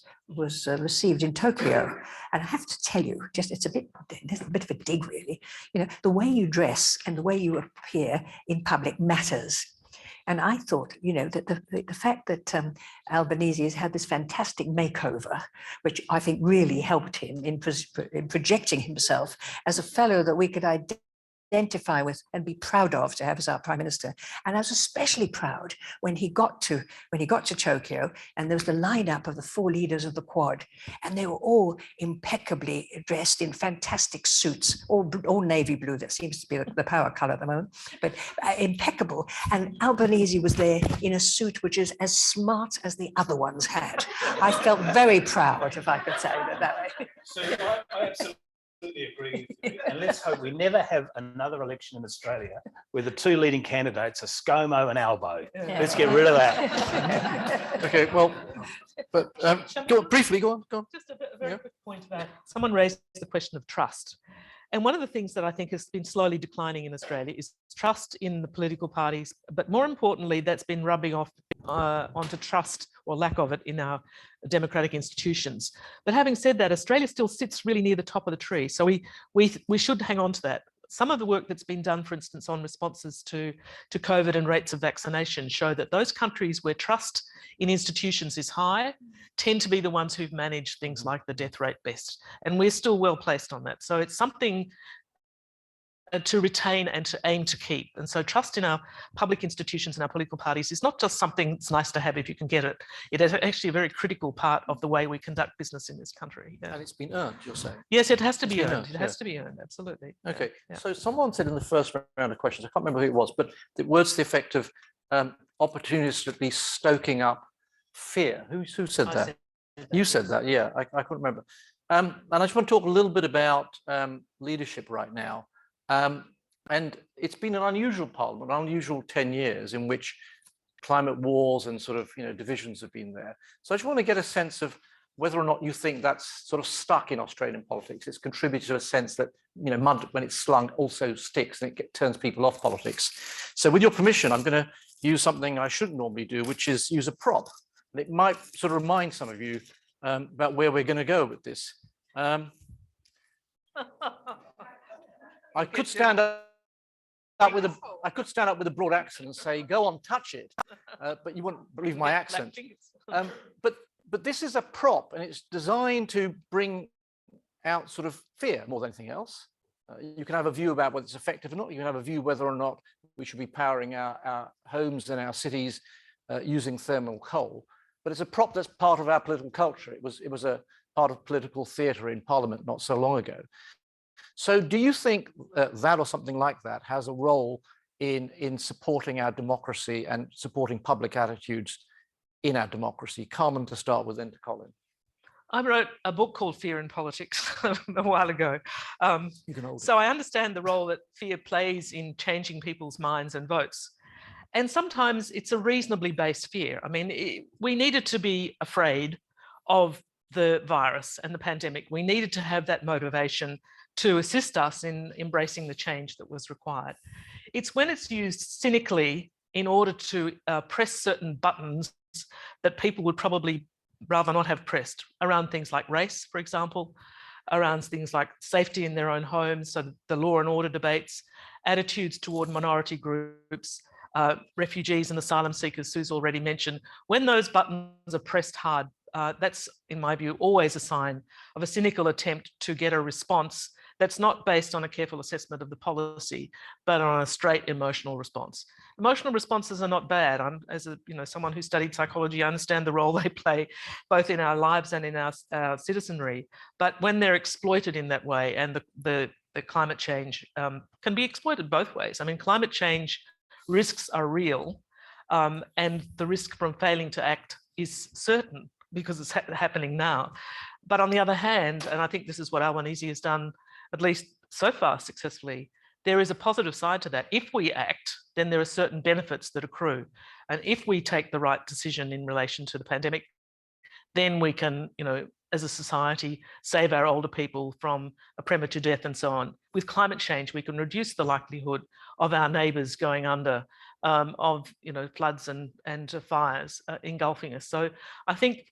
received in Tokyo, and I have to tell you, it's a bit of a dig, really. You know, the way you dress and the way you appear in public matters. And I thought, you know, that the fact that Albanese has had this fantastic makeover, which I think really helped him in projecting himself as a fellow that we could identify with and be proud of to have as our Prime Minister. And I was especially proud when he got to Tokyo, and there was the lineup of the 4 leaders of the Quad, and they were all impeccably dressed in fantastic suits, all navy blue. That seems to be the power color at the moment, but impeccable. And Albanese was there in a suit which is as smart as the other ones had. I felt very proud, if I could say that way. So I absolutely agree with you. And let's hope we never have another election in Australia where the two leading candidates are ScoMo and Albo. Let's get rid of that. Okay, well, but go on, briefly, go on. Just a very quick point about, someone raised the question of trust. And one of the things that I think has been slowly declining in Australia is trust in the political parties, but more importantly, that's been rubbing off onto trust or lack of it in our democratic institutions. But having said that, Australia still sits really near the top of the tree. So we should hang on to that. Some of the work that's been done, for instance, on responses to COVID and rates of vaccination show that those countries where trust in institutions is high tend to be the ones who've managed things like the death rate best. And we're still well placed on that. So it's something to retain and to aim to keep. And so trust in our public institutions and our political parties is not just something that's nice to have if you can get it. It is actually a very critical part of the way we conduct business in this country. Yeah. And it's been earned, you're saying? Yes, it has to be been earned. earned, It has to be earned, absolutely. Okay, Yeah. so someone said in the first round of questions, I can't remember who it was, but the words to the effect of opportunistically stoking up fear. Who said I that? said that, You yes. said that, yeah, I couldn't remember. And I just want to talk a little bit about leadership right now. And it's been an unusual parliament, an unusual 10 years in which climate wars and sort of, divisions have been there. So I just want to get a sense of whether or not you think that's sort of stuck in Australian politics. It's contributed to a sense that, mud, when it's slung, also sticks and it turns people off politics. So with your permission, I'm going to use something I shouldn't normally do, which is use a prop. And it might sort of remind some of you about where we're going to go with this. I could stand up with a broad accent and say, "Go on, touch it," but you wouldn't believe my accent. But this is a prop, and it's designed to bring out sort of fear more than anything else. You can have a view about whether it's effective or not. You can have a view whether or not we should be powering our homes and our cities using thermal coal. But it's a prop that's part of our political culture. It was a part of political theatre in Parliament not so long ago. So do you think that or something like that has a role in supporting our democracy and supporting public attitudes in our democracy? Carmen to start with, then to Colin. I wrote a book called Fear in Politics a while ago. So I understand the role that fear plays in changing people's minds and votes. And sometimes it's a reasonably based fear. I mean, we needed to be afraid of the virus and the pandemic. We needed to have that motivation to assist us in embracing the change that was required. It's when it's used cynically in order to press certain buttons that people would probably rather not have pressed, around things like race, for example, around things like safety in their own homes, so the law and order debates, attitudes toward minority groups, refugees and asylum seekers, Sue's already mentioned. When those buttons are pressed hard, that's, in my view, always a sign of a cynical attempt to get a response that's not based on a careful assessment of the policy, but on a straight emotional response. Emotional responses are not bad. I'm, as a, someone who studied psychology, I understand the role they play both in our lives and in our citizenry. But when they're exploited in that way, and the climate change can be exploited both ways. I mean, climate change risks are real, and the risk from failing to act is certain because it's happening now. But on the other hand, and I think this is what Albanese has done, at least so far successfully, there is a positive side to that. If we act, then there are certain benefits that accrue. And if we take the right decision in relation to the pandemic, then we can, as a society, save our older people from a premature death and so on. With climate change, we can reduce the likelihood of our neighbours going under, of floods and fires engulfing us. So I think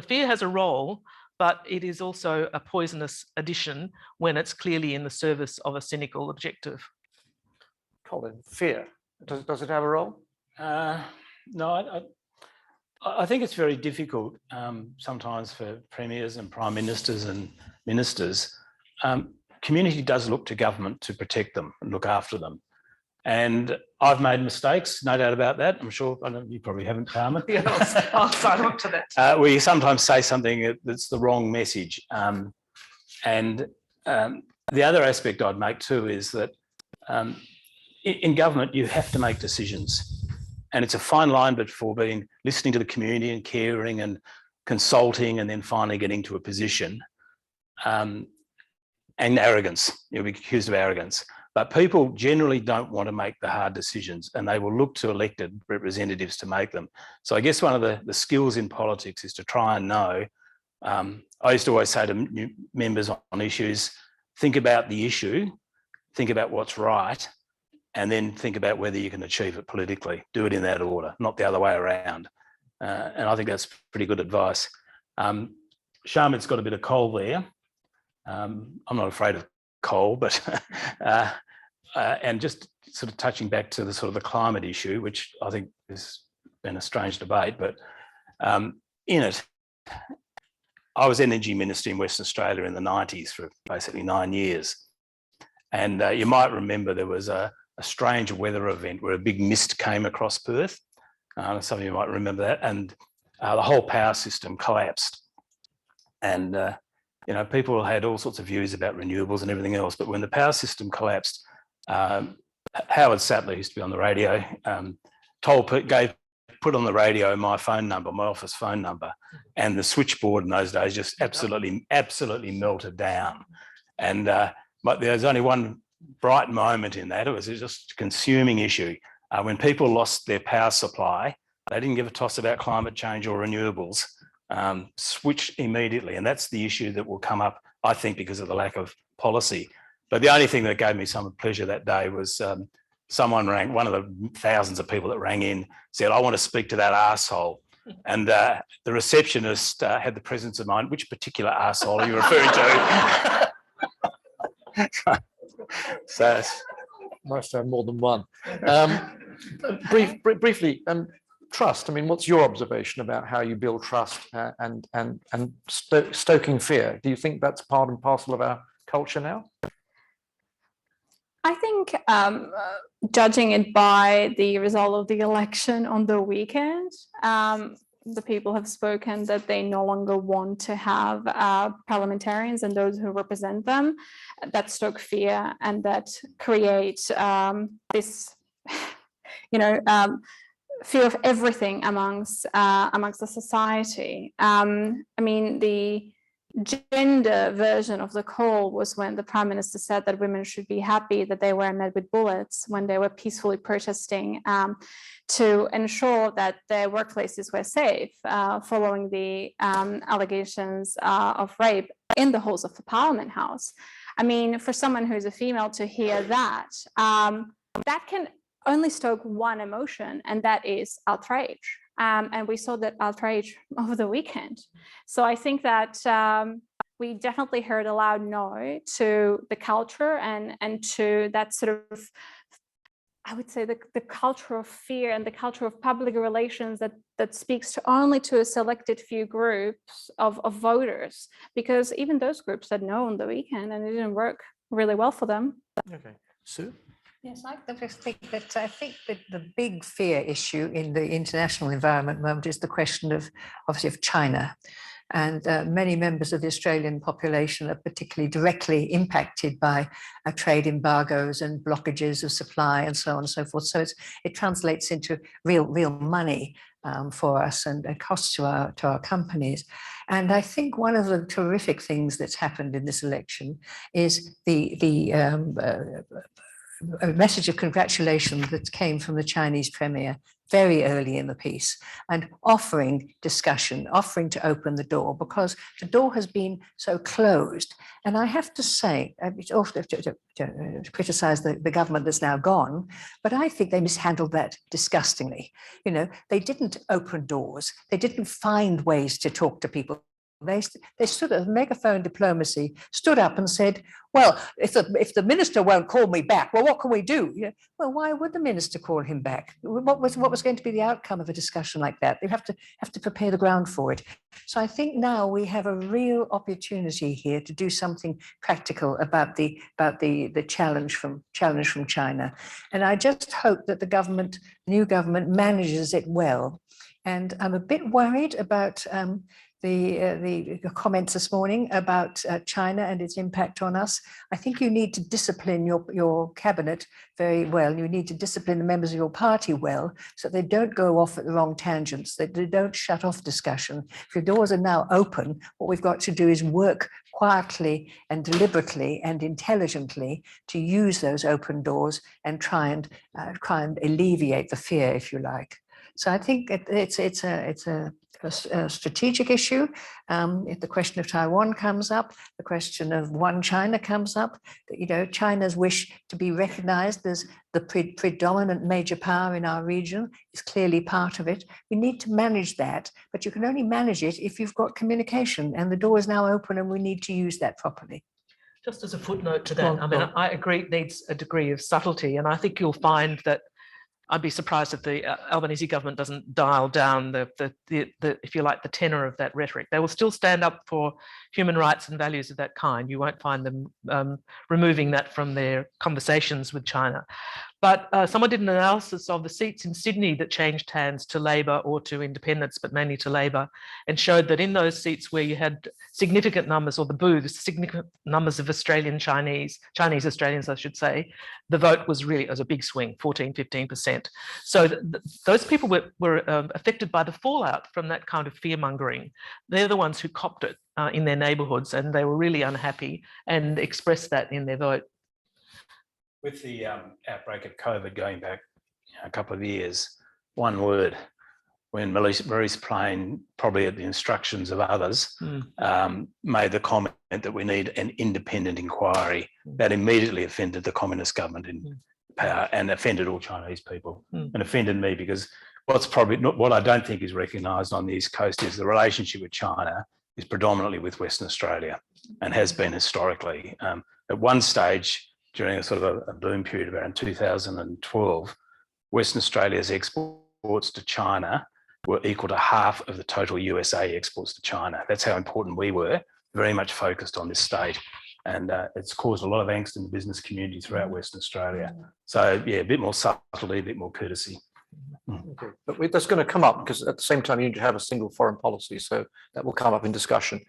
fear has a role, but it is also a poisonous addition when it's clearly in the service of a cynical objective. Colin, fear, does it have a role? No, I think it's very difficult sometimes for premiers and prime ministers and ministers. Community does look to government to protect them and look after them. And I've made mistakes, no doubt about that. I'm sure, you probably haven't, Carmen. Yeah, I'll sign up to that. We sometimes say something that's the wrong message. And the other aspect I'd make too is that in government, you have to make decisions. And it's a fine line between listening to the community and caring and consulting and then finally getting to a position. and arrogance. You'll be accused of arrogance. But people generally don't want to make the hard decisions, and they will look to elected representatives to make them. So I guess one of the skills in politics is to try and know. I used to always say to new members on issues, think about the issue, think about what's right, and then think about whether you can achieve it politically. Do it in that order, not the other way around. And I think that's pretty good advice. Charmaine's got a bit of coal there. I'm not afraid of coal, but and just sort of touching back to the sort of the climate issue, which I think has been a strange debate, but in it, I was Energy Minister in Western Australia in the 90s for basically 9 years. And you might remember there was a strange weather event where a big mist came across Perth. Some of you might remember that. And the whole power system collapsed. And, you know, people had all sorts of views about renewables and everything else. But when the power system collapsed, Howard Sattler used to be on the radio, put on the radio my phone number, my office phone number, and the switchboard in those days just absolutely melted down. And but there's only one bright moment in that. It was just a consuming issue. When people lost their power supply, they didn't give a toss about climate change or renewables, switched immediately. And that's the issue that will come up, I think, because of the lack of policy. But the only thing that gave me some pleasure that day was someone rang, one of the thousands of people that rang in, said, I want to speak to that arsehole. And the receptionist had the presence of mind, which particular arsehole are you referring to? So Nice to have more than one. Briefly, trust. I mean, what's your observation about how you build trust and stoking fear? Do you think that's part and parcel of our culture now? I think judging it by the result of the election on the weekend, the people have spoken that they no longer want to have parliamentarians and those who represent them that stoke fear and that create this, fear of everything amongst the society. I mean, the gender version of the call was when the Prime Minister said that women should be happy that they were met with bullets when they were peacefully protesting to ensure that their workplaces were safe following the allegations of rape in the halls of the Parliament House. I mean, for someone who's a female to hear that, that can only stoke one emotion, and that is outrage. And we saw that outrage over the weekend. So I think that we definitely heard a loud no to the culture and to that sort of, I would say, the culture of fear and the culture of public relations that speaks only to a selected few groups of voters, because even those groups said no on the weekend and it didn't work really well for them. Okay, Sue? Yes, I think that the big fear issue in the international environment moment is the question of, obviously, of China. And many members of the Australian population are particularly directly impacted by trade embargoes and blockages of supply and so on and so forth. So it translates into real money for us and costs to our companies. And I think one of the terrific things that's happened in this election is a message of congratulation that came from the Chinese Premier very early in the piece, and offering discussion, offering to open the door, because the door has been so closed. And I have to say, it's often to criticize the government that's now gone, but I think they mishandled that disgustingly. You know, they didn't open doors. They didn't find ways to talk to people. They stood at megaphone diplomacy, stood up and said, well, if the minister won't call me back, well, what can we do? You know, well, why would the minister call him back? What was going to be the outcome of a discussion like that? They have to prepare the ground for it. So I think now we have a real opportunity here to do something practical about the challenge from China. And I just hope that the new government manages it well. And I'm a bit worried about the comments this morning about China and its impact on us. I think you need to discipline your cabinet very well. You need to discipline the members of your party well, so they don't go off at the wrong tangents, that they don't shut off discussion. If your doors are now open, what we've got to do is work quietly and deliberately and intelligently to use those open doors and try and alleviate the fear, if you like. So I think it's a strategic issue. If the question of Taiwan comes up, the question of one China comes up, China's wish to be recognized as the predominant major power in our region is clearly part of it. We need to manage that, but you can only manage it if you've got communication, and the door is now open and we need to use that properly. Just as a footnote to that, I agree it needs a degree of subtlety, and I think you'll find that I'd be surprised if the Albanese government doesn't dial down the if you like, the tenor of that rhetoric. They will still stand up for human rights and values of that kind. You won't find them removing that from their conversations with China. But someone did an analysis of the seats in Sydney that changed hands to Labor or to Independents, but mainly to Labor, and showed that in those seats where you had significant numbers, or the booths, significant numbers of Chinese Australians, I should say, the vote was a big swing, 14, 15%. So those people were affected by the fallout from that kind of fear-mongering. They're the ones who copped it in their neighbourhoods, and they were really unhappy and expressed that in their vote. With the outbreak of COVID going back a couple of years, one word, when Maurice Plain, probably at the instructions of others, made the comment that we need an independent inquiry, that immediately offended the communist government in power and offended all Chinese people, and offended me, because what I don't think is recognised on the East Coast is the relationship with China is predominantly with Western Australia and has been historically. At one stage, during a sort of a boom period around 2012, Western Australia's exports to China were equal to half of the total USA exports to China. That's how important we were, very much focused on this state. And it's caused a lot of angst in the business community throughout Western Australia. So yeah, a bit more subtlety, a bit more courtesy. Okay, but that's going to come up, because at the same time you need to have a single foreign policy, so that will come up in discussion.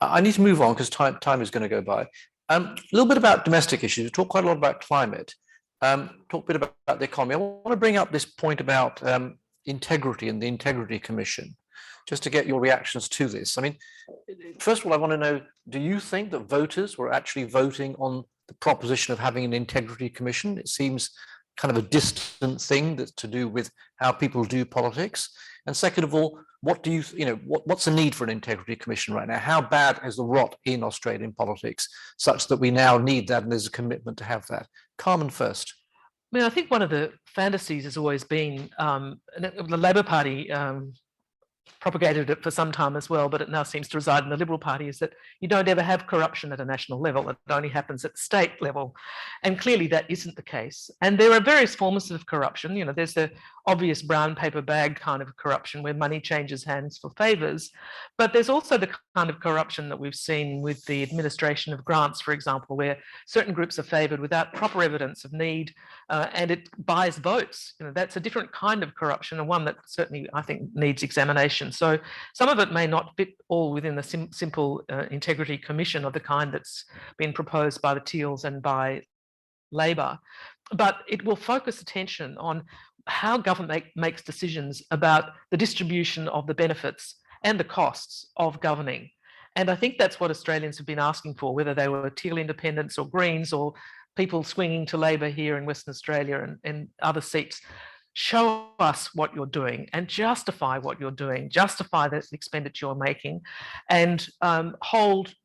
I need to move on because time is going to go by. A little bit about domestic issues. We talk quite a lot about climate. Talk a bit about the economy. I want to bring up this point about integrity and the Integrity Commission, just to get your reactions to this. I mean, first of all, I want to know, do you think that voters were actually voting on the proposition of having an Integrity Commission? It seems kind of a distant thing that's to do with how people do politics. And second of all, what do what's the need for an Integrity Commission right now? How bad is the rot in Australian politics such that we now need that, and there's a commitment to have that? Carmen first. I mean, I think one of the fantasies has always been, the Labor Party propagated it for some time as well, but it now seems to reside in the Liberal Party, is that you don't ever have corruption at a national level. It only happens at the state level. And clearly that isn't the case. And there are various forms of corruption. There's the obvious brown paper bag kind of corruption where money changes hands for favours. But there's also the kind of corruption that we've seen with the administration of grants, for example, where certain groups are favoured without proper evidence of need, and it buys votes. That's a different kind of corruption, and one that certainly I think needs examination. So some of it may not fit all within the simple Integrity Commission of the kind that's been proposed by the Teals and by Labor, but it will focus attention on how government makes decisions about the distribution of the benefits and the costs of governing. And I think that's what Australians have been asking for, whether they were Teal independents or Greens or people swinging to Labor here in Western Australia and other seats. Show us what you're doing and justify what you're doing, justify the expenditure you're making, and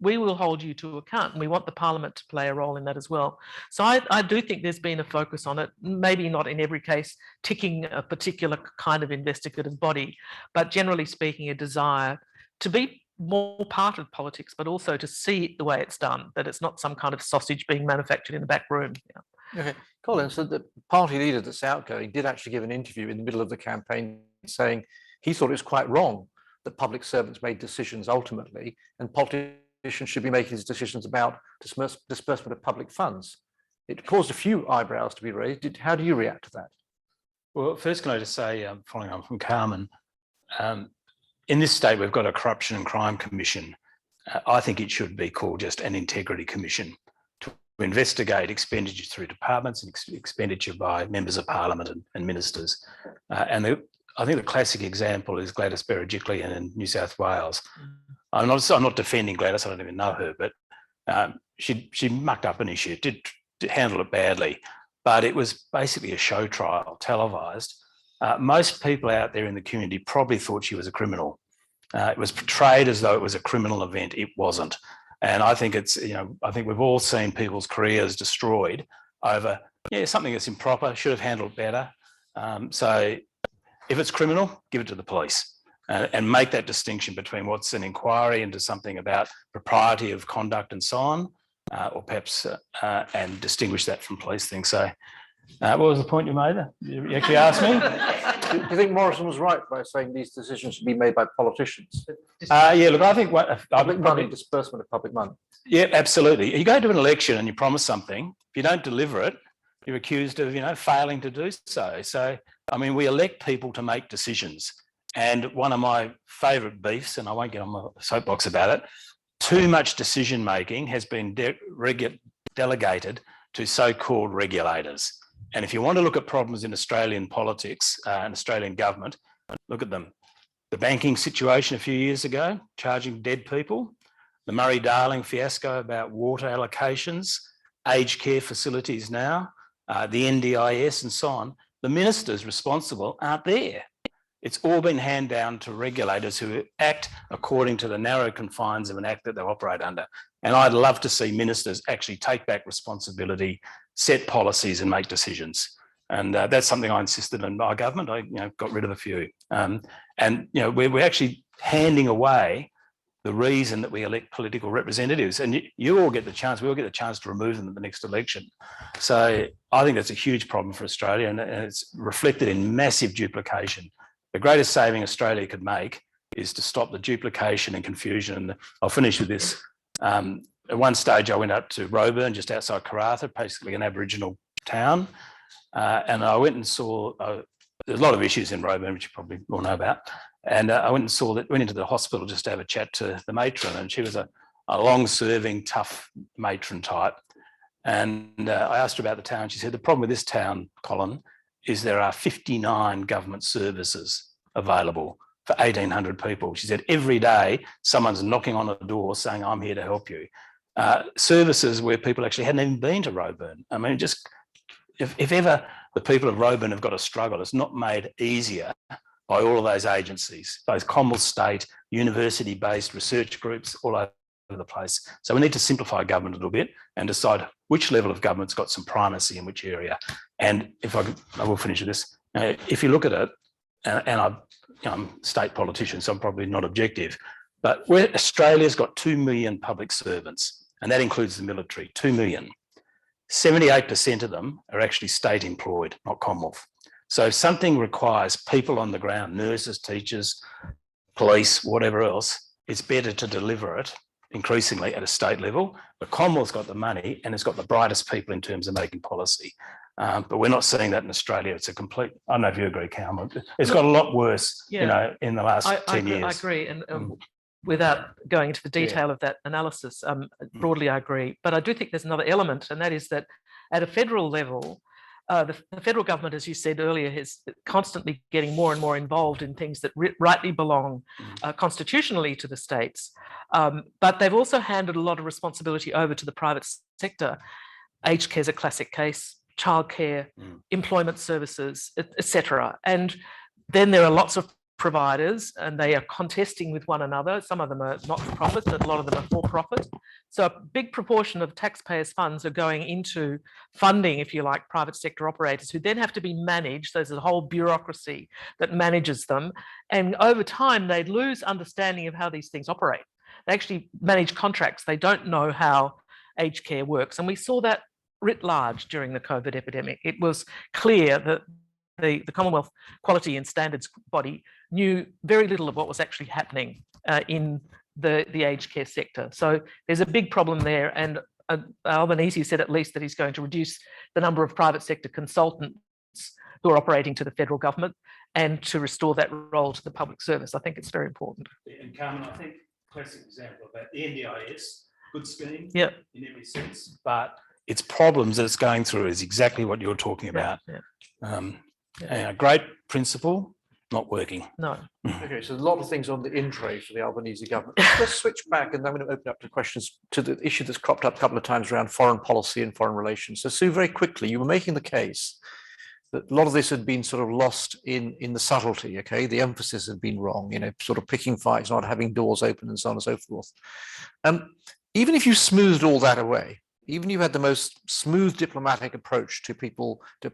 we will hold you to account. And we want the Parliament to play a role in that as well. So I do think there's been a focus on it, maybe not in every case ticking a particular kind of investigative body, but generally speaking, a desire to be more part of politics, but also to see it the way it's done, that it's not some kind of sausage being manufactured in the back room. Yeah. Okay, Colin, so the party leader that's outgoing did actually give an interview in the middle of the campaign saying he thought it was quite wrong that public servants made decisions ultimately, and politicians should be making these decisions about disbursement of public funds. It caused a few eyebrows to be raised. How do you react to that? Well, first can I just say, following on from Carmen, in this state, we've got a Corruption and Crime Commission. I think it should be called just an Integrity Commission to investigate expenditure through departments and expenditure by members of parliament and ministers. I think the classic example is Gladys Berejiklian in New South Wales. I'm not defending Gladys, I don't even know her, but she mucked up an issue, did handle it badly, but it was basically a show trial, televised. Most people out there in the community probably thought she was a criminal. It was portrayed as though it was a criminal event. It wasn't. And I think it's, I think we've all seen people's careers destroyed over, something that's improper, should have handled better. So if it's criminal, give it to the police and make that distinction between what's an inquiry into something about propriety of conduct and so on, or perhaps, and distinguish that from police things. So what was the point you made? You actually asked me? Do you think Morrison was right by saying these decisions should be made by politicians? Yeah, look, I think Public money, disbursement of public money. Yeah, absolutely. You go to an election and you promise something. If you don't deliver it, you're accused of, failing to do so. So, I mean, we elect people to make decisions. And one of my favourite beefs, and I won't get on my soapbox about it, too much decision making has been delegated to so-called regulators. And if you want to look at problems in Australian politics and Australian government, look at them. The banking situation a few years ago, charging dead people, the Murray-Darling fiasco about water allocations, aged care facilities now, the NDIS and so on. The ministers responsible aren't there. It's all been handed down to regulators who act according to the narrow confines of an act that they operate under. And I'd love to see ministers actually take back responsibility, set policies and make decisions. And that's something I insisted on my government. I got rid of a few. We're actually handing away the reason that we elect political representatives. And you all get the chance, we all get the chance to remove them at the next election. So I think that's a huge problem for Australia, and it's reflected in massive duplication. The greatest saving Australia could make is to stop the duplication and confusion. And I'll finish with this. At one stage, I went up to Roebourne, just outside Karratha, basically an Aboriginal town. And I went and saw, there's a lot of issues in Roebourne, which you probably all know about. And I went and saw that, went into the hospital just to have a chat to the matron. And she was a long-serving, tough matron type. And I asked her about the town. She said, the problem with this town, Colin, is there are 59 government services available for 1,800 people. She said, every day, someone's knocking on a door saying, I'm here to help you. Services where people actually hadn't even been to Roebourne. I mean, just if ever the people of Roebourne have got a struggle, it's not made easier by all of those agencies, those Commonwealth state, university-based research groups all over the place. So we need to simplify government a little bit and decide which level of government's got some primacy in which area. And if I will finish with this. If you look at it, and I'm a state politician, so I'm probably not objective, but where Australia's got 2 million public servants, and that includes the military, 2 million. 78% of them are actually state employed, not Commonwealth. So if something requires people on the ground, nurses, teachers, police, whatever else, it's better to deliver it increasingly at a state level. The Commonwealth's got the money and it's got the brightest people in terms of making policy. But we're not seeing that in Australia. It's a complete, I don't know if you agree, Carmen, it's got a lot worse, in the last 10 years. I agree. And without going into the detail of that analysis, broadly I agree. But I do think there's another element, and that is that at a federal level, the federal government, as you said earlier, is constantly getting more and more involved in things that rightly belong constitutionally to the states. But they've also handed a lot of responsibility over to the private sector. Aged care is a classic case, childcare, employment services, etc. And then there are lots of providers and they are contesting with one another. Some of them are not-for-profit, but a lot of them are for-profit. So a big proportion of taxpayers' funds are going into funding, if you like, private sector operators who then have to be managed. There's a whole bureaucracy that manages them. And over time, they lose understanding of how these things operate. They actually manage contracts. They don't know how aged care works. And we saw that writ large during the COVID epidemic. It was clear that the Commonwealth Quality and Standards Body knew very little of what was actually happening in the aged care sector. So there's a big problem there. And Albanese said at least that he's going to reduce the number of private sector consultants who are operating to the federal government. and to restore that role to the public service. I think it's very important. And Carmen, I think classic example of that, the NDIS, good scheme Yeah. in every sense, but its problems that it's going through is exactly what you're talking about. And a great principle, not working. No. Okay, so a lot of things on the in tray for the Albanese government. Let's switch back, and I'm going to open up to questions to the issue that's cropped up a couple of times around foreign policy and foreign relations. So Sue, very quickly, you were making the case that a lot of this had been sort of lost in the subtlety, okay? The emphasis had been wrong, you know, sort of picking fights, not having doors open and so on and so forth. Even if you smoothed all that away, even you had the most smooth diplomatic approach to people, to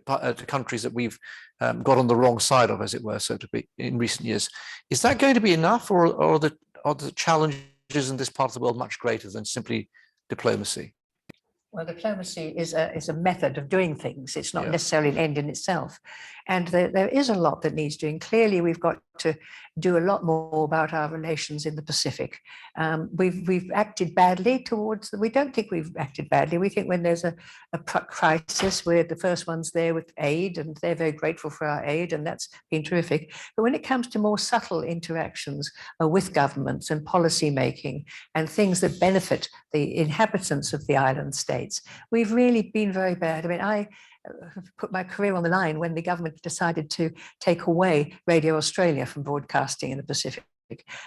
countries that we've got on the wrong side of, as it were, so to be, in recent years, is that going to be enough, or are the challenges in this part of the world much greater than simply diplomacy? Well, diplomacy is a method of doing things. It's not necessarily an end in itself. And there is a lot that needs doing. Clearly, we've got to do a lot more about our relations in the Pacific. We've acted badly towards, we don't think we've acted badly. We think when there's a crisis, we're the first ones there with aid, and they're very grateful for our aid, and that's been terrific. But when it comes to more subtle interactions with governments and policy making and things that benefit the inhabitants of the island states, we've really been very bad. I mean, I put my career on the line when the government decided to take away Radio Australia from broadcasting in the Pacific.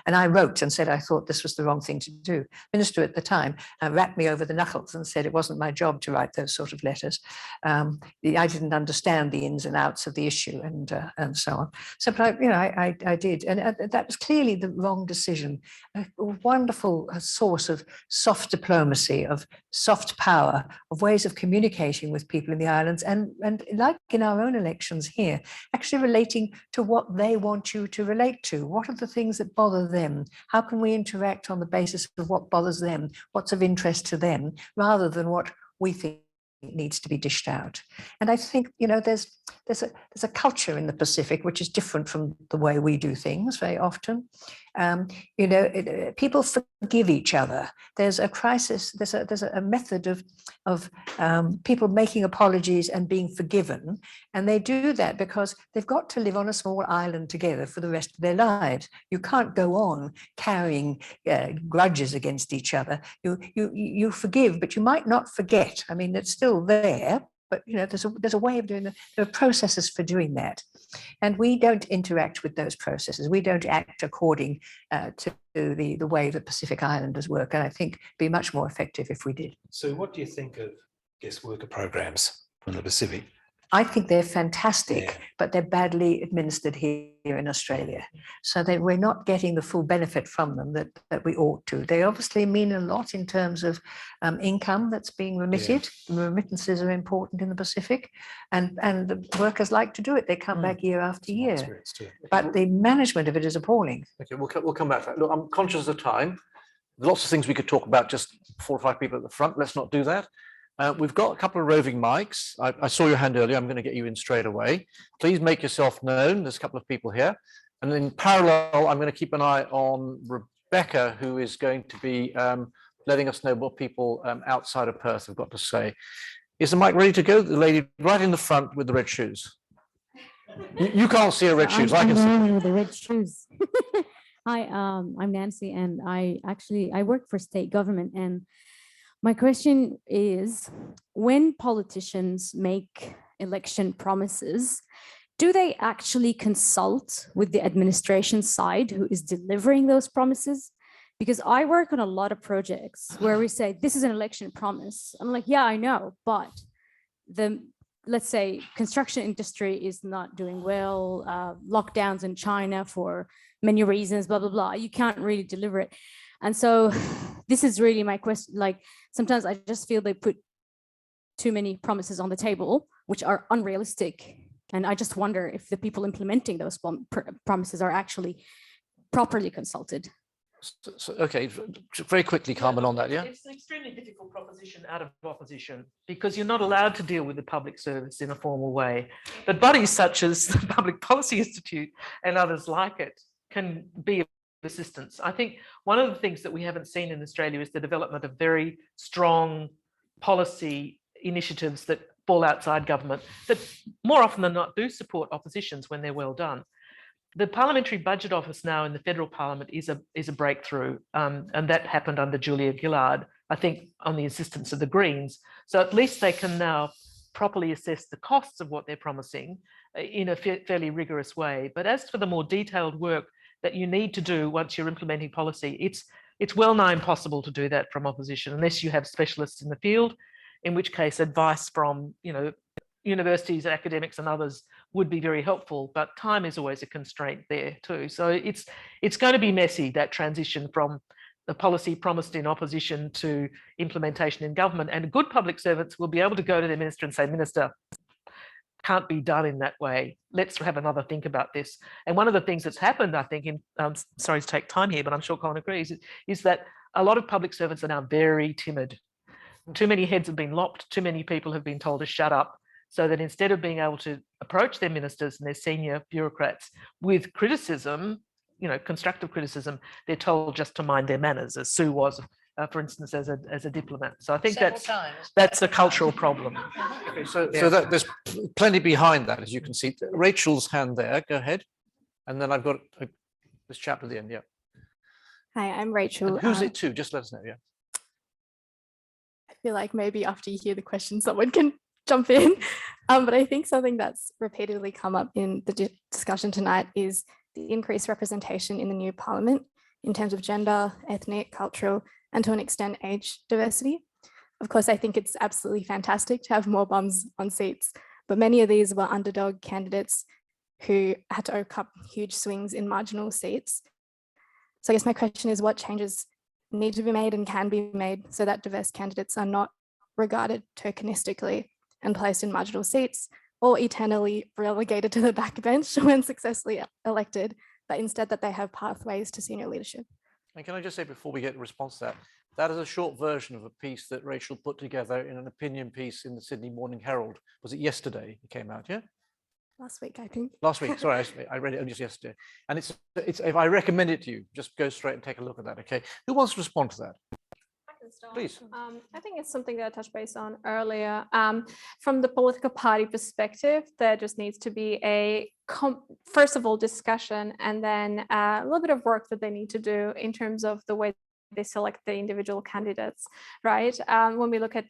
And I wrote and said I thought this was the wrong thing to do. The minister at the time rapped me over the knuckles and said it wasn't my job to write those sort of letters. I didn't understand the ins and outs of the issue and so on. So, but I did, and that was clearly the wrong decision. A wonderful source of soft diplomacy, of soft power, of ways of communicating with people in the islands, and like in our own elections here, actually relating to what they want you to relate to. What are the things that bother them? How can we interact on the basis of what bothers them, what's of interest to them, rather than what we think needs to be dished out? And I think, you know, there's a culture in the Pacific which is different from the way we do things very often. People forgive each other. There's a crisis. There's a method of people making apologies and being forgiven, and they do that because they've got to live on a small island together for the rest of their lives. You can't go on carrying grudges against each other. You forgive, but you might not forget. I mean, it's still there. But you know, there's a way of doing that. There are processes for doing that, and we don't interact with those processes. We don't act according to the way that Pacific Islanders work, and I think it'd be much more effective if we did. So, what do you think of guest worker programs from the Pacific? I think they're fantastic, but they're badly administered here in Australia. So we're not getting the full benefit from them that we ought to. They obviously mean a lot in terms of income that's being remitted. Remittances are important in the Pacific, and the workers like to do it. They come back year after year. But the management of it is appalling. Okay, we'll come back to that. Look, I'm conscious of time. Lots of things we could talk about, just 4 or 5 people at the front. Let's not do that. We've got a couple of roving mics. I saw your hand earlier. I'm going to get you in straight away. Please make yourself known. There's a couple of people here. And in parallel, I'm going to keep an eye on Rebecca, who is going to be letting us know what people outside of Perth have got to say. Is the mic ready to go? The lady right in the front with the red shoes. You can't see her red shoes. I can see with the red shoes. Hi, I'm Nancy, and I work for state government, and my question is, when politicians make election promises, do they actually consult with the administration side who is delivering those promises? Because I work on a lot of projects where we say, this is an election promise. I'm like, yeah, I know, but let's say construction industry is not doing well, lockdowns in China for many reasons, blah, blah, blah. You can't really deliver it. And so this is really my question. Like, sometimes I just feel they put too many promises on the table, which are unrealistic. And I just wonder if the people implementing those promises are actually properly consulted. So, okay, very quickly, Carmen, on that, yeah? It's an extremely difficult proposition out of opposition because you're not allowed to deal with the public service in a formal way. But bodies such as the Public Policy Institute and others like it can be assistance. I think one of the things that we haven't seen in Australia is the development of very strong policy initiatives that fall outside government that more often than not do support oppositions when they're well done. the Parliamentary Budget Office now in the federal parliament is a breakthrough, and that happened under Julia Gillard, I think, on the insistence of the Greens. So at least they can now properly assess the costs of what they're promising in a fairly rigorous way. But as for the more detailed work that you need to do once you're implementing policy, it's well nigh impossible to do that from opposition unless you have specialists in the field, in which case advice from, you know, universities, academics and others would be very helpful, but time is always a constraint there too. So it's going to be messy, that transition from the policy promised in opposition to implementation in government, and good public servants will be able to go to their minister and say, Minister, can't be done in that way. Let's have another think about this. And one of the things that's happened, I think, in sorry to take time here, but I'm sure Colin agrees, is that a lot of public servants are now very timid. Too many heads have been lopped, too many people have been told to shut up, so that instead of being able to approach their ministers and their senior bureaucrats with criticism, you know, constructive criticism, they're told just to mind their manners, as Sue was, for instance, as a diplomat. So I think that's a cultural problem. Okay, so that there's plenty behind that, as you can see. Rachel's hand there, go ahead. And then I've got this chap at the end, yeah. Hi, I'm Rachel. And who's it to? Just let us know, yeah. I feel like maybe after you hear the question, someone can jump in. But I think something that's repeatedly come up in the discussion tonight is the increased representation in the new parliament in terms of gender, ethnic, cultural, and to an extent age diversity. Of course, I think it's absolutely fantastic to have more bums on seats, but many of these were underdog candidates who had to overcome huge swings in marginal seats. So I guess my question is, what changes need to be made and can be made so that diverse candidates are not regarded tokenistically and placed in marginal seats or eternally relegated to the backbench when successfully elected, but instead that they have pathways to senior leadership? And can I just say, before we get a response to that, that is a short version of a piece that Rachel put together in an opinion piece in the Sydney Morning Herald. Was it yesterday it came out, yeah? Last week, I think. Last week, sorry, I read it just yesterday. And it's if I recommend it to you, just go straight and take a look at that, okay? Who wants to respond to that? Please. I think it's something that I touched base on earlier. From the political party perspective, there just needs to be a, first of all, discussion, and then a little bit of work that they need to do in terms of the way they select the individual candidates, right? When we look at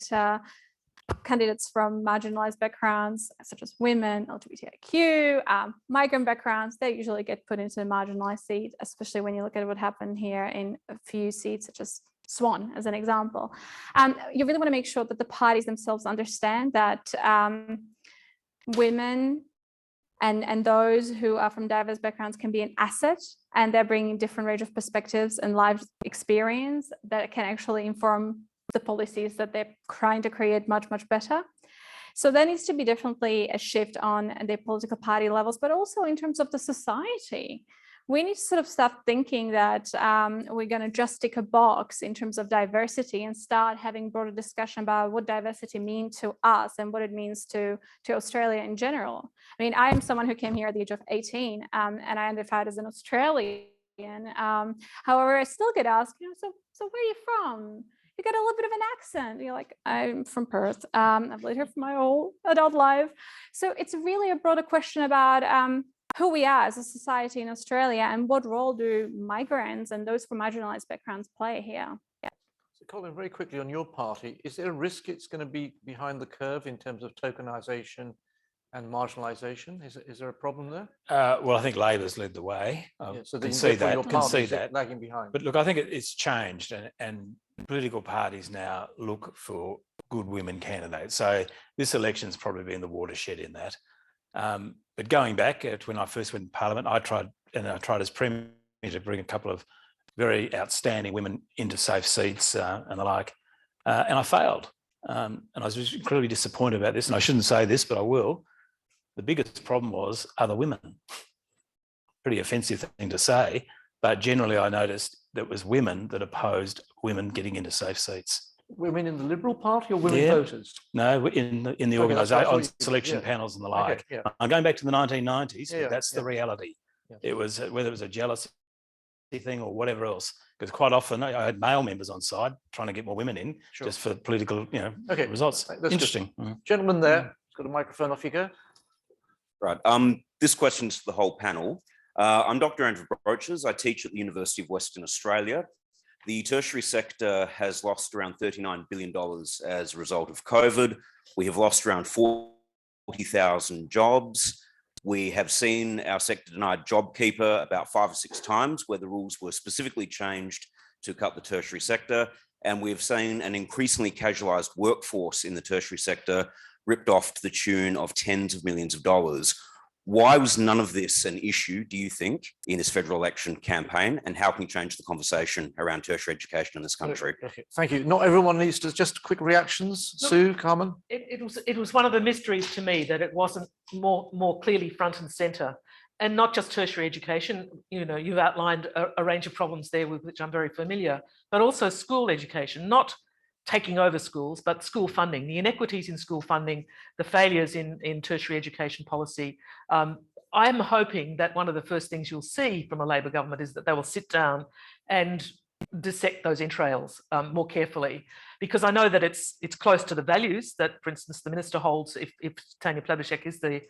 candidates from marginalized backgrounds, such as women, LGBTIQ, migrant backgrounds, they usually get put into a marginalized seat, especially when you look at what happened here in a few seats, such as Swan, as an example. You really want to make sure that the parties themselves understand that women and those who are from diverse backgrounds can be an asset, and they're bringing different range of perspectives and life experience that can actually inform the policies that they're trying to create much, much better. So there needs to be definitely a shift on the political party levels, but also in terms of the society. We need to sort of start thinking that we're going to just tick a box in terms of diversity and start having broader discussion about what diversity means to us and what it means to Australia in general. I mean, I am someone who came here at the age of 18 and I identified as an Australian. However, I still get asked, you know, so where are you from? You get a little bit of an accent. You're like, I'm from Perth. I've lived here for my whole adult life. So it's really a broader question about who we are as a society in Australia and what role do migrants and those from marginalized backgrounds play here. Yeah. So Colin, very quickly on your party, is there a risk it's going to be behind the curve in terms of tokenisation and marginalisation? Is there a problem there? Well, I think Labor's led the way. I can see that. Lagging behind. But look, I think it's changed, and political parties now look for good women candidates. So this election's probably been the watershed in that. But going back to when I first went to Parliament, I tried as Premier to bring a couple of very outstanding women into safe seats and the like, and I failed. And I was just incredibly disappointed about this, and I shouldn't say this, but I will. The biggest problem was other women. Pretty offensive thing to say, but generally I noticed that it was women that opposed women getting into safe seats. Women in the Liberal Party or women voters? No, in the organisation, on selection panels and the like. Okay, I'm going back to the 1990s, but that's the reality. Yeah. It was, whether it was a jealousy thing or whatever else, because quite often I had male members on side trying to get more women in, just for political, results. That's interesting. Gentleman there, got a microphone, off you go. Right. This question's to the whole panel. I'm Dr. Andrew Broaches. I teach at the University of Western Australia. The tertiary sector has lost around $39 billion as a result of COVID. We have lost around 40,000 jobs. We have seen our sector denied JobKeeper about 5 or 6 times, where the rules were specifically changed to cut the tertiary sector. And we've seen an increasingly casualised workforce in the tertiary sector ripped off to the tune of tens of millions of dollars. Why was none of this an issue, do you think, in this federal election campaign? And how can we change the conversation around tertiary education in this country? Okay, thank you. Not everyone needs to, just quick reactions. Look, Sue, Carmen? It was one of the mysteries to me that it wasn't more clearly front and centre. And not just tertiary education, you know, you've outlined a range of problems there with which I'm very familiar, but also school education, not taking over schools, but school funding, the inequities in school funding, the failures in tertiary education policy. I'm hoping that one of the first things you'll see from a Labor government is that they will sit down and dissect those entrails more carefully, because I know that it's close to the values that, for instance, the minister holds if Tanya Plibersek is the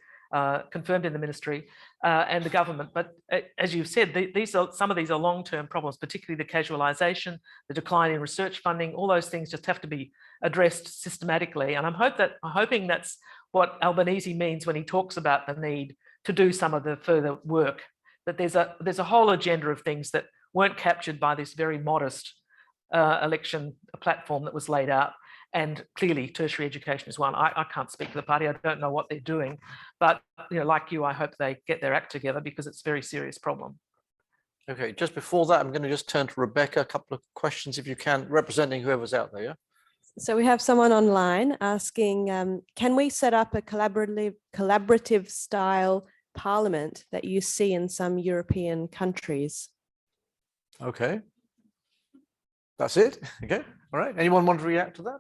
confirmed in the ministry and the government. But as you've said, some of these are long-term problems, particularly the casualisation, the decline in research funding. All those things just have to be addressed systematically. And I'm hoping that's what Albanese means when he talks about the need to do some of the further work. That there's a whole agenda of things that weren't captured by this very modest election platform that was laid out. And clearly tertiary education is one. I can't speak for the party. I don't know what they're doing, but you know, like you, I hope they get their act together because it's a very serious problem. Okay, just before that, I'm going to just turn to Rebecca. A couple of questions, if you can, representing whoever's out there. Yeah? So we have someone online asking, can we set up a collaborative style parliament that you see in some European countries? Okay. That's it. Okay. All right. Anyone want to react to that?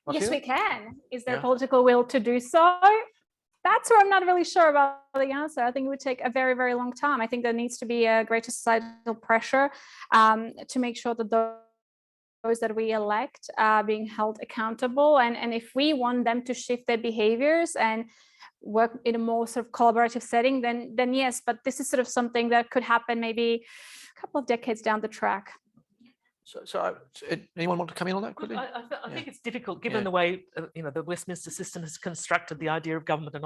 Yes, Martina? we can. Is there Yeah. political will to do so? That's where I'm not really sure about the answer. I think it would take a very, very long time. I think there needs to be a greater societal pressure to make sure that those that we elect are being held accountable. And if we want them to shift their behaviors and work in a more sort of collaborative setting, then yes, but this is sort of something that could happen maybe a couple of decades down the track. So anyone want to come in on that quickly? I think it's difficult given the way you know, the Westminster system has constructed the idea of government and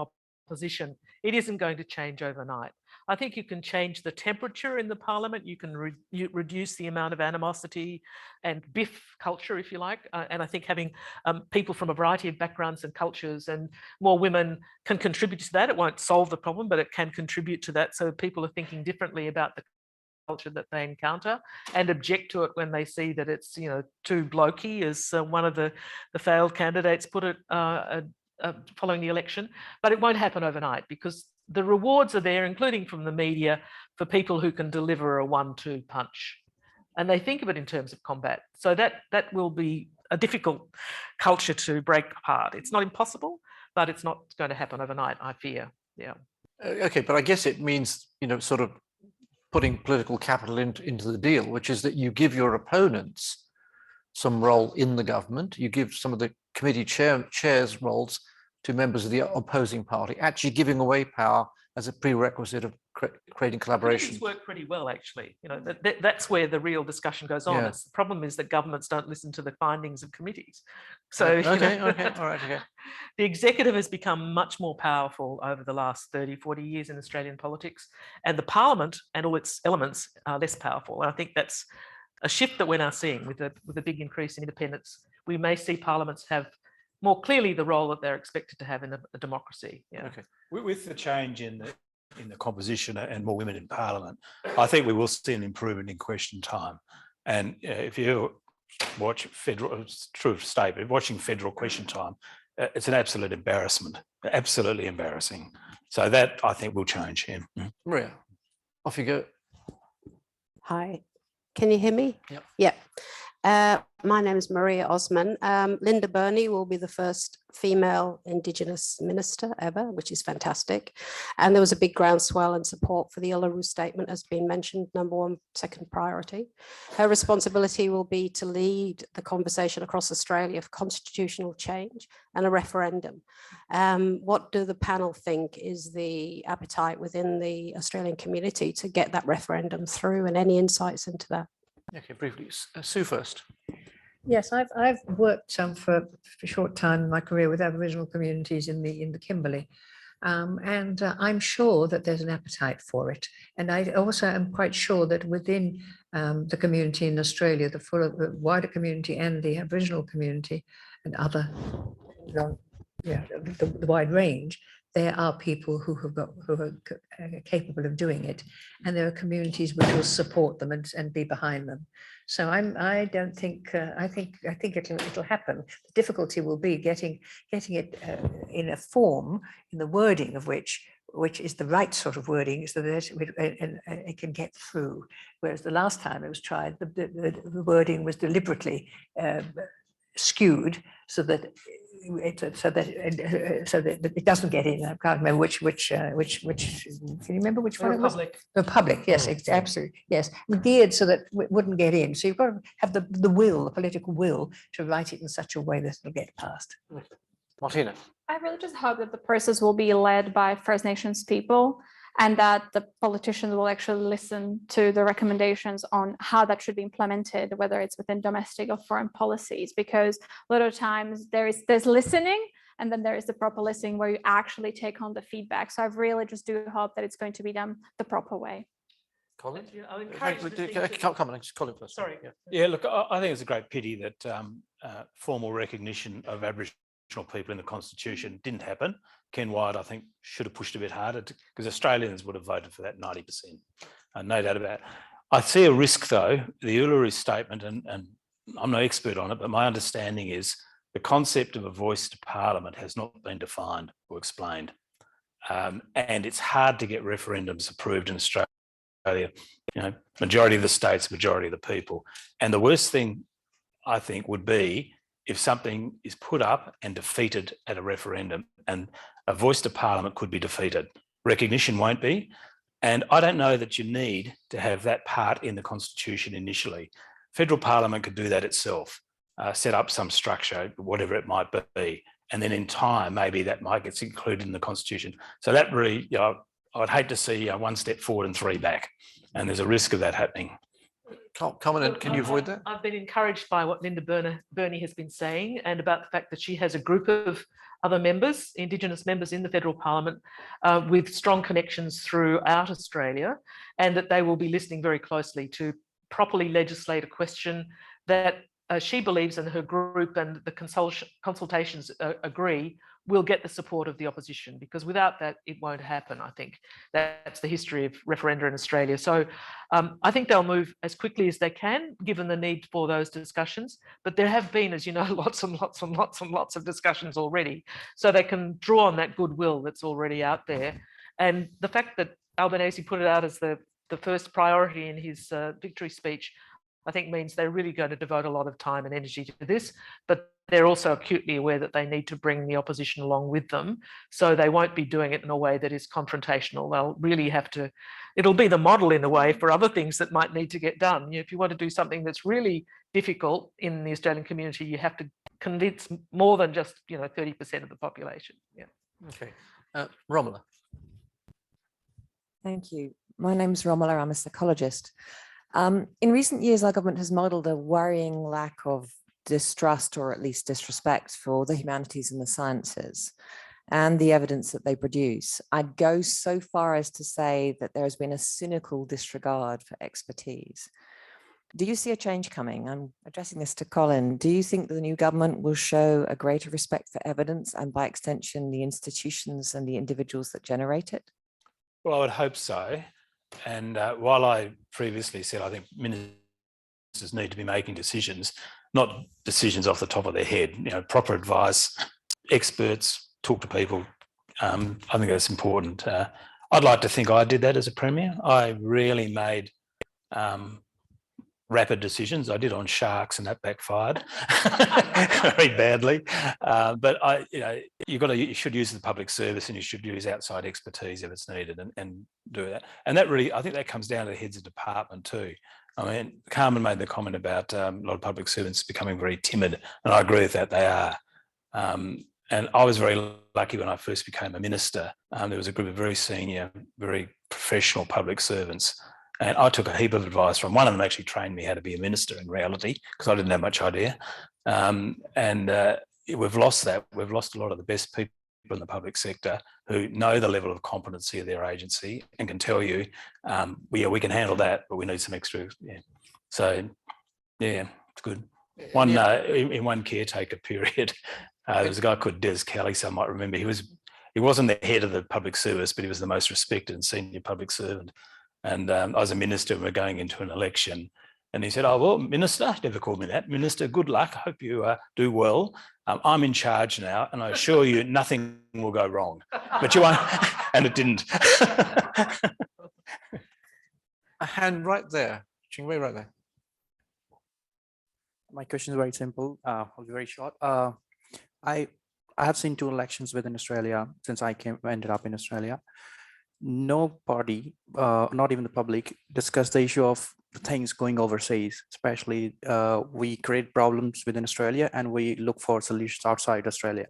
opposition. It isn't going to change overnight. I think you can change the temperature in the parliament. You can reduce the amount of animosity and biff culture, if you like. And I think having people from a variety of backgrounds and cultures and more women can contribute to that. It won't solve the problem, but it can contribute to that. So people are thinking differently about the culture that they encounter and object to it when they see that it's, you know, too blokey, as one of the failed candidates put it following the election. But it won't happen overnight because the rewards are there, including from the media, for people who can deliver a 1-2 punch. And they think of it in terms of combat. So that will be a difficult culture to break apart. It's not impossible, but it's not going to happen overnight, I fear. Yeah. Okay, but I guess it means, you know, sort of putting political capital into the deal, which is that you give your opponents some role in the government. You give some of the committee chairs roles to members of the opposing party, actually giving away power as a prerequisite of creating collaboration. It's worked pretty well, actually. You know, that's where the real discussion goes on. Yeah. The problem is that governments don't listen to the findings of committees. So Okay, you know, okay, all right, okay. The executive has become much more powerful over the last 30, 40 years in Australian politics, and the parliament and all its elements are less powerful. And I think that's a shift that we're now seeing with a big increase in independence. We may see parliaments have more clearly the role that they're expected to have in a democracy. Yeah. Okay. With the change in the composition and more women in Parliament, I think we will see an improvement in question time. And if you watch federal, it's true of state, but watching federal question time, it's an absolute embarrassment, absolutely embarrassing. So that I think will change him. Maria, off you go. Hi, can you hear me? Yep. Yeah. My name is Maria Osman. Linda Burney will be the first female Indigenous minister ever, which is fantastic. And there was a big groundswell and support for the Uluru Statement, as been mentioned, number one, second priority. Her responsibility will be to lead the conversation across Australia for constitutional change and a referendum. What do the panel think is the appetite within the Australian community to get that referendum through, and any insights into that? Okay, briefly, Sue first. Yes, I've worked for a short time in my career with Aboriginal communities in the Kimberley, and I'm sure that there's an appetite for it. And I also am quite sure that within the community in Australia, the wider community and the Aboriginal community and other, the wide range, there are people who are capable of doing it, and there are communities which will support them and be behind them. So I don't think I think it'll happen. The difficulty will be getting it in a form, in the wording of which is the right sort of wording, so that it can get through. Whereas the last time it was tried, the wording was deliberately skewed so that it doesn't get in. I can't remember which. Can you remember which one it was? The Republic. Yes, absolutely. Yes, geared so that it wouldn't get in. So you've got to have the political will to write it in such a way that it'll get passed. Martina. I really just hope that the process will be led by First Nations people, and that the politicians will actually listen to the recommendations on how that should be implemented, whether it's within domestic or foreign policies, because a lot of times there's listening, and then there is the proper listening where you actually take on the feedback. So I really just do hope that it's going to be done the proper way. Colin? Colin first. Sorry. Yeah, look, I think it's a great pity that formal recognition of Aboriginal people in the Constitution didn't happen. Ken Wyatt, I think, should have pushed a bit harder, because Australians would have voted for that 90%, no doubt about it. I see a risk, though. The Uluru Statement, and I'm no expert on it, but my understanding is the concept of a voice to Parliament has not been defined or explained. And it's hard to get referendums approved in Australia. Majority of the states, majority of the people. And the worst thing, I think, would be if something is put up and defeated at a referendum, and a voice to Parliament could be defeated. Recognition won't be. And I don't know that you need to have that part in the Constitution initially. Federal Parliament could do that itself, set up some structure, whatever it might be. And then in time, maybe that might get included in the Constitution. So that really, I'd hate to see one step forward and three back. And there's a risk of that happening. Carmen, can you avoid that? I've been encouraged by what Linda Burney has been saying, and about the fact that she has a group of other members, Indigenous members in the federal parliament, with strong connections throughout Australia, and that they will be listening very closely to properly legislate a question that she believes, and her group and the consultations agree, will get the support of the opposition, because without that, it won't happen. I think that's the history of referenda in Australia. So I think they'll move as quickly as they can, given the need for those discussions. But there have been, as you know, lots and lots and lots and lots of discussions already. So they can draw on that goodwill that's already out there. And the fact that Albanese put it out as the first priority in his victory speech, I think means they're really going to devote a lot of time and energy to this, but they're also acutely aware that they need to bring the opposition along with them. So they won't be doing it in a way that is confrontational. They'll really have to, it'll be the model in a way for other things that might need to get done. If you want to do something that's really difficult in the Australian community, you have to convince more than just 30% of the population. Yeah. Okay. Romola. Thank you. My name's Romola. I'm a psychologist. In recent years, our government has modelled a worrying lack of distrust, or at least disrespect, for the humanities and the sciences and the evidence that they produce. I'd go so far as to say that there has been a cynical disregard for expertise. Do you see a change coming? I'm addressing this to Colin. Do you think that the new government will show a greater respect for evidence, and by extension, the institutions and the individuals that generate it? Well, I would hope so. And while I previously said I think ministers need to be making decisions, not decisions off the top of their head, proper advice, experts, talk to people, I think that's important. I'd like to think I did that as a Premier. I really made rapid decisions. I did on sharks, and that backfired very badly. But you should use the public service, and you should use outside expertise if it's needed, and do that. And that really, I think that comes down to the heads of department too. I mean, Carmen made the comment about a lot of public servants becoming very timid, and I agree with that. They are. And I was very lucky when I first became a minister. There was a group of very senior, very professional public servants. And I took a heap of advice from one of them. Actually trained me how to be a minister in reality, because I didn't have much idea. We've lost that. We've lost a lot of the best people in the public sector who know the level of competency of their agency and can tell you, we can handle that, but we need some extra. Yeah. So, yeah, it's good. In one caretaker period, there was a guy called Des Kelly, some might remember. He wasn't the head of the public service, but he was the most respected and senior public servant. And I was a minister, and we're going into an election. And he said, "Oh, well, Minister," never called me that, "Minister, good luck. I hope you do well. I'm in charge now, and I assure you nothing will go wrong." But you won't. And it didn't. A hand right there. Chingwei right there. My question is very simple. I'll be very short. I have seen 2 elections within Australia since I ended up in Australia. No party, not even the public, discussed the issue of things going overseas. Especially, we create problems within Australia, and we look for solutions outside Australia.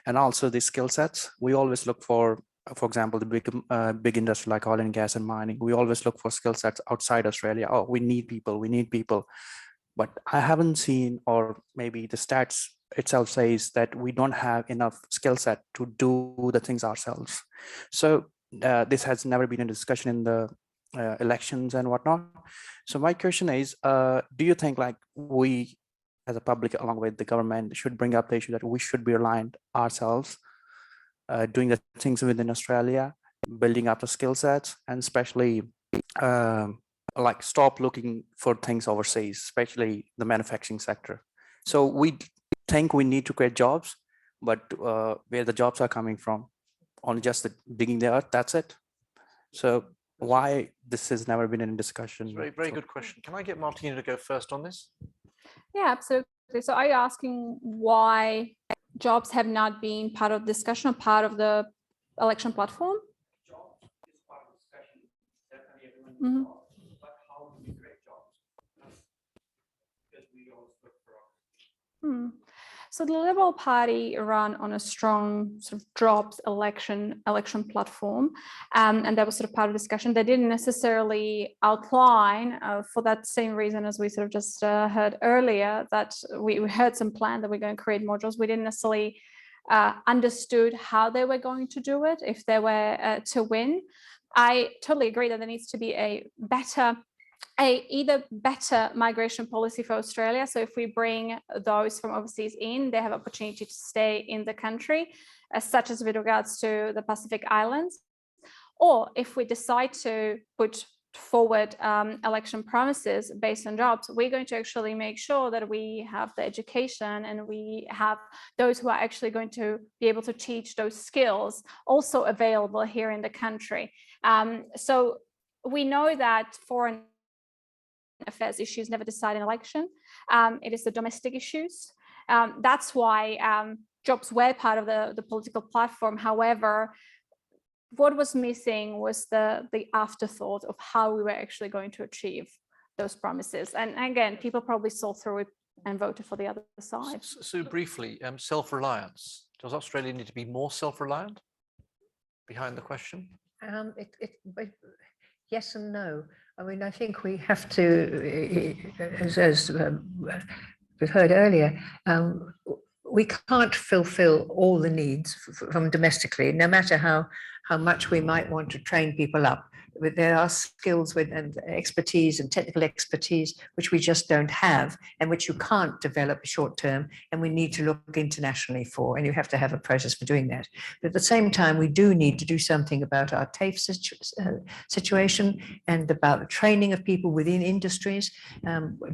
And also the skill sets. We always look for example, the big industry like oil and gas and mining. We always look for skill sets outside Australia. Oh, we need people. But I haven't seen, or maybe the stats itself says that we don't have enough skill set to do the things ourselves. So this has never been a discussion in the elections and whatnot. So my question is, do you think like we as a public, along with the government, should bring up the issue that we should be aligned ourselves, doing the things within Australia, building up the skill sets, and especially like stop looking for things overseas, especially the manufacturing sector. So we think we need to create jobs, but where the jobs are coming from, only just digging the earth, that's it. So why this has never been in discussion? Very, very good question. Can I get Martina to go first on this? Yeah, absolutely. So are you asking why jobs have not been part of discussion or part of the election platform? Jobs is part of discussion, definitely everyone. Mm-hmm. But how do we create jobs? Because we always look for. So the Liberal Party ran on a strong sort of jobs election platform, and that was sort of part of the discussion. They didn't necessarily outline, for that same reason as we sort of just heard earlier, that we heard some plan that we're going to create more jobs. We didn't necessarily understood how they were going to do it if they were to win. I totally agree that there needs to be either better migration policy for Australia. So if we bring those from overseas in, they have opportunity to stay in the country, such as with regards to the Pacific Islands. Or if we decide to put forward election promises based on jobs, we're going to actually make sure that we have the education and we have those who are actually going to be able to teach those skills also available here in the country. So we know that foreign affairs issues never decide an election. It is the domestic issues. That's why jobs were part of the political platform. However, what was missing was the afterthought of how we were actually going to achieve those promises. And again, people probably saw through it and voted for the other side. So briefly, self-reliance. Does Australia need to be more self-reliant? Behind the question? Yes and no. I mean, I think we have to, as we've heard earlier, we can't fulfill all the needs from domestically, no matter how much we might want to train people up. But there are skills and expertise and technical expertise which we just don't have and which you can't develop short term, and we need to look internationally for, and you have to have a process for doing that. But at the same time, we do need to do something about our TAFE situation and about the training of people within industries.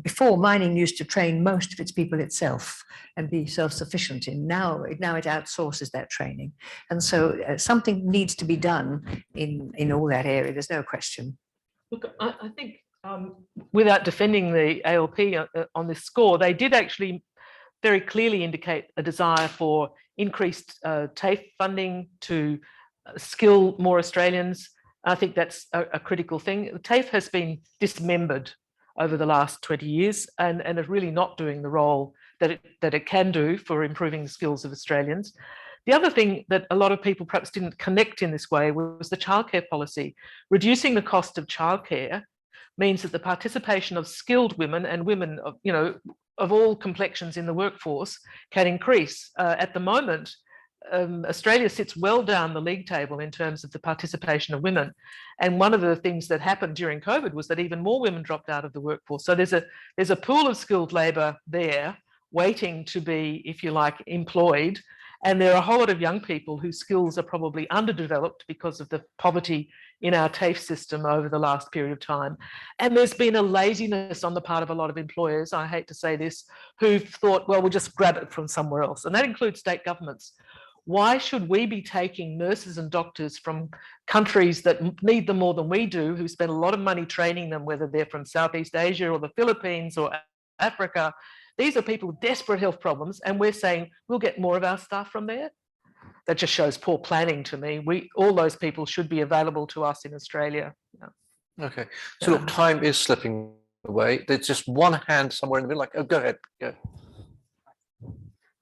Before, mining used to train most of its people itself and be self-sufficient. And now it outsources that training. And so something needs to be done in all that area. There's no question. Look, I think without defending the ALP on this score, they did actually very clearly indicate a desire for increased TAFE funding to skill more Australians. I think that's a critical thing. TAFE has been dismembered over the last 20 years and is really not doing the role that it can do for improving the skills of Australians. The other thing that a lot of people perhaps didn't connect in this way was the childcare policy. Reducing the cost of childcare means that the participation of skilled women and women of, of all complexions in the workforce can increase. At the moment, Australia sits well down the league table in terms of the participation of women. And one of the things that happened during COVID was that even more women dropped out of the workforce. So there's a pool of skilled labour there waiting to be, if you like, employed. And there are a whole lot of young people whose skills are probably underdeveloped because of the poverty in our TAFE system over the last period of time. And there's been a laziness on the part of a lot of employers, I hate to say this, who've thought, well, we'll just grab it from somewhere else. And that includes state governments. Why should we be taking nurses and doctors from countries that need them more than we do, who spend a lot of money training them, whether they're from Southeast Asia or the Philippines or Africa? These are people with desperate health problems, and we're saying we'll get more of our staff from there. That just shows poor planning to me. All those people should be available to us in Australia. Yeah. Okay, so look, time is slipping away. There's just one hand somewhere in the middle. Like, oh, go ahead. Go.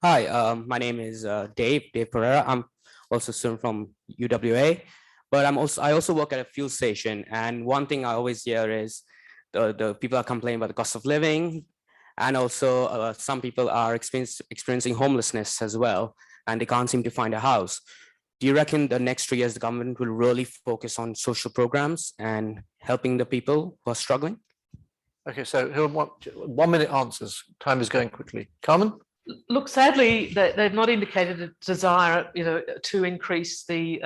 Hi, my name is Dave Pereira. I'm also a student from UWA, but I also work at a fuel station. And one thing I always hear is the people are complaining about the cost of living. And also some people are experiencing homelessness as well, and they can't seem to find a house. Do you reckon the next 3 years the government will really focus on social programs and helping the people who are struggling? Okay, so who want 1 minute answers? Time is going quickly. Carmen? Look, sadly, they've not indicated a desire, to increase the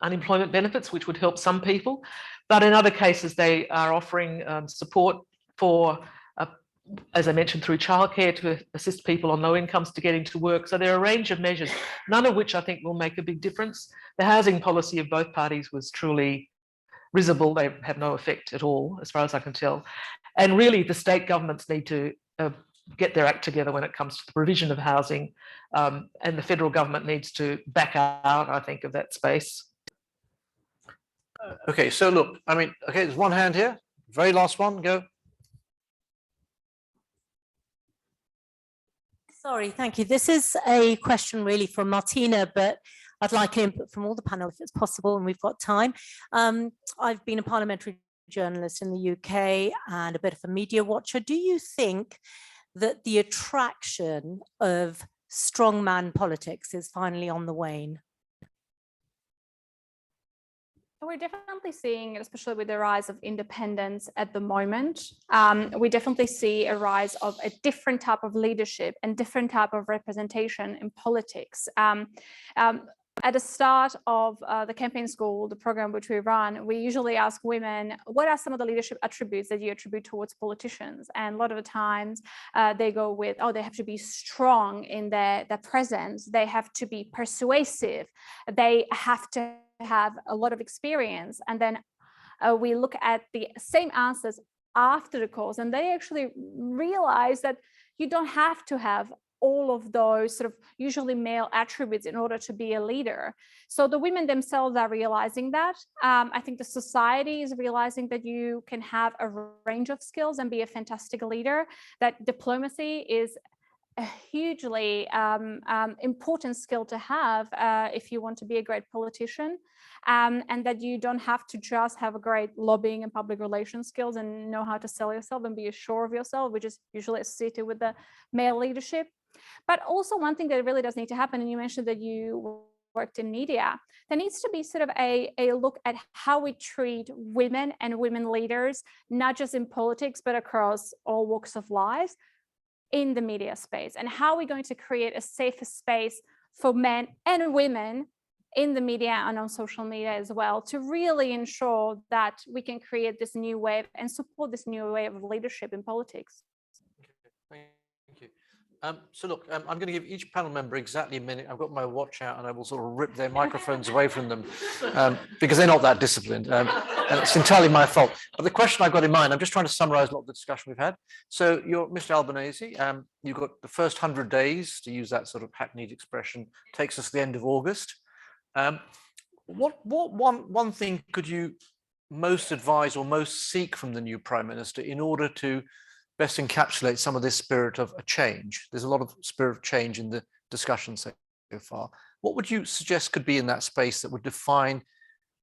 unemployment benefits, which would help some people. But in other cases, they are offering support for, as I mentioned, through childcare to assist people on low incomes to get into work. So there are a range of measures, none of which I think will make a big difference. The housing policy of both parties was truly risible. They have no effect at all, as far as I can tell. And really, the state governments need to get their act together when it comes to the provision of housing, and the federal government needs to back out, I think, of that space. Okay, so look, okay, there's one hand here. Very last one, go. Sorry, thank you. This is a question really for Martina, but I'd like input from all the panel if it's possible and we've got time. I've been a parliamentary journalist in the UK and a bit of a media watcher. Do you think that the attraction of strongman politics is finally on the wane? We're definitely seeing, especially with the rise of independence at the moment, we definitely see a rise of a different type of leadership and different type of representation in politics. At the start of the campaign school, the program which we run, we usually ask women, what are some of the leadership attributes that you attribute towards politicians? And a lot of the times they go with, oh, they have to be strong in their presence. They have to be persuasive. They have to have a lot of experience. And then we look at the same answers after the course, and they actually realize that you don't have to have all of those sort of usually male attributes in order to be a leader. So the women themselves are realizing that. I think the society is realizing that you can have a range of skills and be a fantastic leader, that diplomacy is a hugely important skill to have if you want to be a great politician, and that you don't have to just have a great lobbying and public relations skills and know how to sell yourself and be sure of yourself, which is usually associated with the male leadership. But also one thing that really does need to happen, and you mentioned that you worked in media, there needs to be sort of a look at how we treat women and women leaders, not just in politics, but across all walks of life in the media space, and how we're going to create a safer space for men and women in the media and on social media as well, to really ensure that we can create this new wave and support this new wave of leadership in politics. Thank you. So look, I'm going to give each panel member exactly a minute. I've got my watch out and I will sort of rip their microphones away from them because they're not that disciplined. And it's entirely my fault. But the question I've got in mind, I'm just trying to summarize a lot of the discussion we've had. So you're Mr. Albanese, you've got the first 100 days, to use that sort of hackneyed expression, takes us to the end of August. What one thing could you most advise or most seek from the new Prime Minister in order to best encapsulate some of this spirit of a change? There's a lot of spirit of change in the discussion so far. What would you suggest could be in that space that would define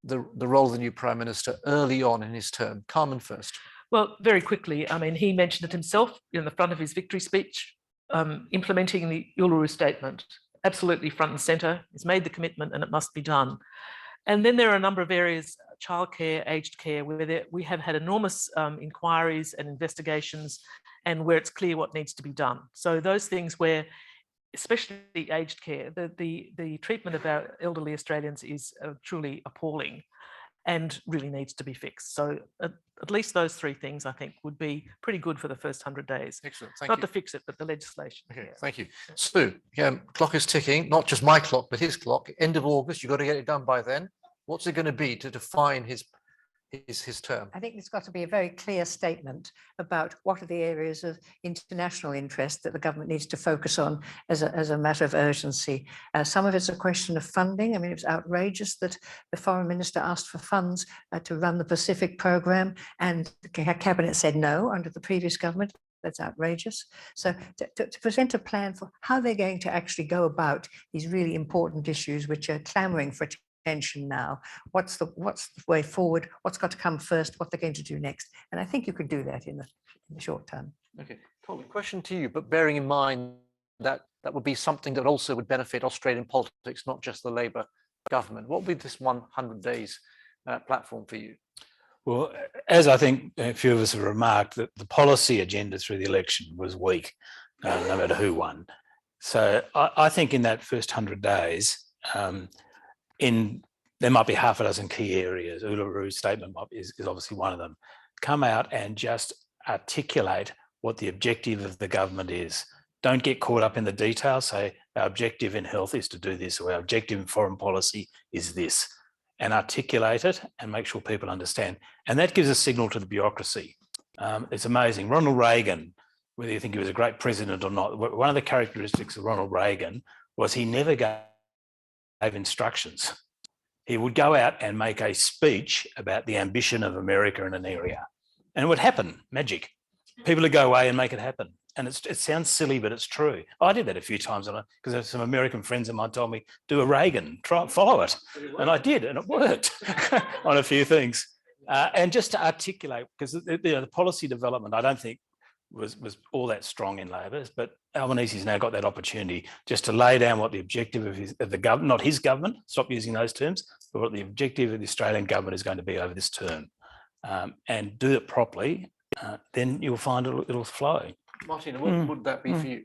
the role of the new Prime Minister early on in his term? Carmen first. Well, very quickly, I mean, he mentioned it himself in the front of his victory speech, implementing the Uluru Statement, absolutely front and centre. He's made the commitment and it must be done. And then there are a number of areas, childcare, aged care, where we have had enormous inquiries and investigations and where it's clear what needs to be done. So those things where, especially aged care, the treatment of our elderly Australians is truly appalling and really needs to be fixed. So at least those three things, I think, would be pretty good for the first 100 days. Excellent, thank you. Not you. to fix it, but the legislation. Okay, yeah. Thank you. Stu, clock is ticking, not just my clock, but his clock. End of August, you've got to get it done by then. What's it going to be to define his term? I think there's got to be a very clear statement about what are the areas of international interest that the government needs to focus on as a matter of urgency. Some of it's a question of funding. I mean, it was outrageous that the foreign minister asked for funds to run the Pacific program and the cabinet said no under the previous government. That's outrageous. So to present a plan for how they're going to actually go about these really important issues which are clamoring for attention now, what's the way forward, what's got to come first, what they're going to do next. And I think you could do that in the short term. Okay, Colin, question to you, but bearing in mind that that would be something that also would benefit Australian politics, not just the Labor government. What would be this 100 days platform for you? Well, as I think a few of us have remarked, that the policy agenda through the election was weak, no matter who won. So I think in that first 100 days, there might be half a dozen key areas. Uluru Statement is obviously one of them. Come out and just articulate what the objective of the government is. Don't get caught up in the details. Say our objective in health is to do this, or our objective in foreign policy is this, and articulate it and make sure people understand. And that gives a signal to the bureaucracy. It's amazing. Ronald Reagan, whether you think he was a great president or not, one of the characteristics of Ronald Reagan was he never gave instructions. He would go out and make a speech about the ambition of America in an area, and it would happen, magic. People would go away and make it happen. And it sounds silly, but it's true. I did that a few times because some American friends of mine told me, do a Reagan, try and follow it. And I did, and it worked on a few things. And just to articulate, because the policy development, I don't think was all that strong in Labor, but Albanese's now got that opportunity just to lay down what the objective of the government, not his government, stop using those terms, but what the objective of the Australian government is going to be over this term, and do it properly, then you'll find it'll flow. Martina, what would that be for you?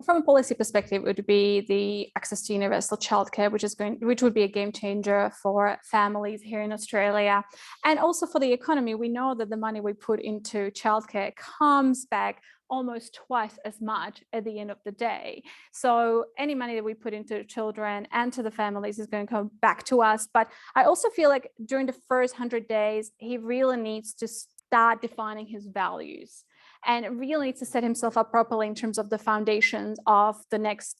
From a policy perspective, it would be the access to universal childcare, which would be a game changer for families here in Australia, and also for the economy. We know that the money we put into childcare comes back almost twice as much at the end of the day. So any money that we put into children and to the families is going to come back to us. But I also feel like during the first 100 days, he really needs to start defining his values, and really needs to set himself up properly in terms of the foundations of the next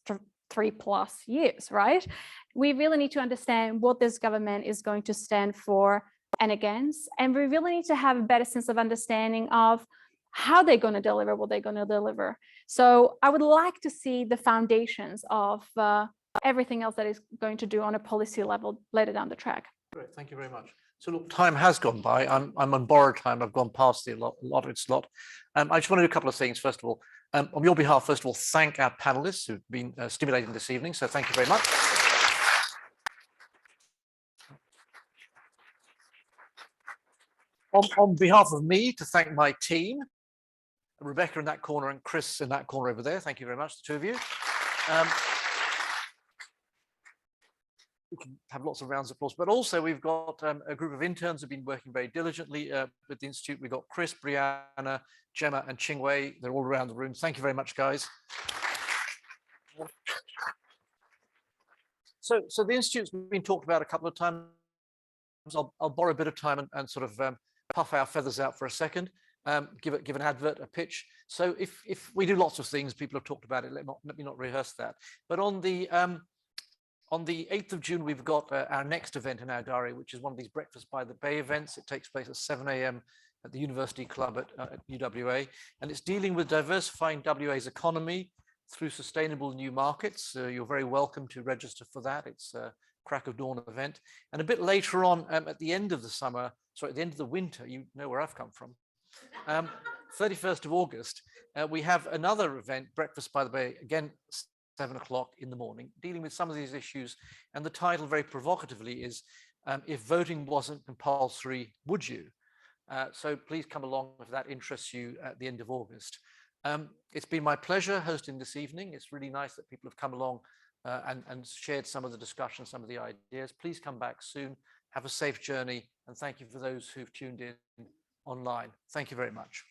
3+ years, right? We really need to understand what this government is going to stand for and against. And we really need to have a better sense of understanding of how they're going to deliver what they're going to deliver. So I would like to see the foundations of everything else that is going to do on a policy level later down the track. Great, thank you very much. So look, time has gone by. I'm on borrowed time. I've gone past the allotted slot. I just want to do a couple of things. First of all, on your behalf, first of all, thank our panelists who've been stimulating this evening. So thank you very much. On behalf of me, to thank my team, Rebecca in that corner and Chris in that corner over there. Thank you very much, the two of you. we can have lots of rounds of applause. But also we've got a group of interns who've been working very diligently with the Institute. We've got Chris, Brianna, Gemma and Chingwei. They're all around the room. Thank you very much, guys. So the Institute's been talked about a couple of times. I'll borrow a bit of time and sort of puff our feathers out for a second, give an advert, a pitch. So if we do lots of things, people have talked about it, let me not rehearse that. But on the 8th of June, we've got our next event in our diary, which is one of these Breakfast by the Bay events. It takes place at 7 a.m. at the University Club at UWA, and it's dealing with diversifying WA's economy through sustainable new markets. You're very welcome to register for that. It's a crack of dawn event. And a bit later on, at the end of the summer, sorry, at the end of the winter, you know where I've come from, 31st of August, we have another event, Breakfast by the Bay, again, 7 o'clock in the morning, dealing with some of these issues. And the title, very provocatively, is If Voting Wasn't Compulsory, Would You? So please come along if that interests you at the end of August. It's been my pleasure hosting this evening. It's really nice that people have come along and shared some of the discussion, some of the ideas. Please come back soon. Have a safe journey. And thank you for those who've tuned in online. Thank you very much.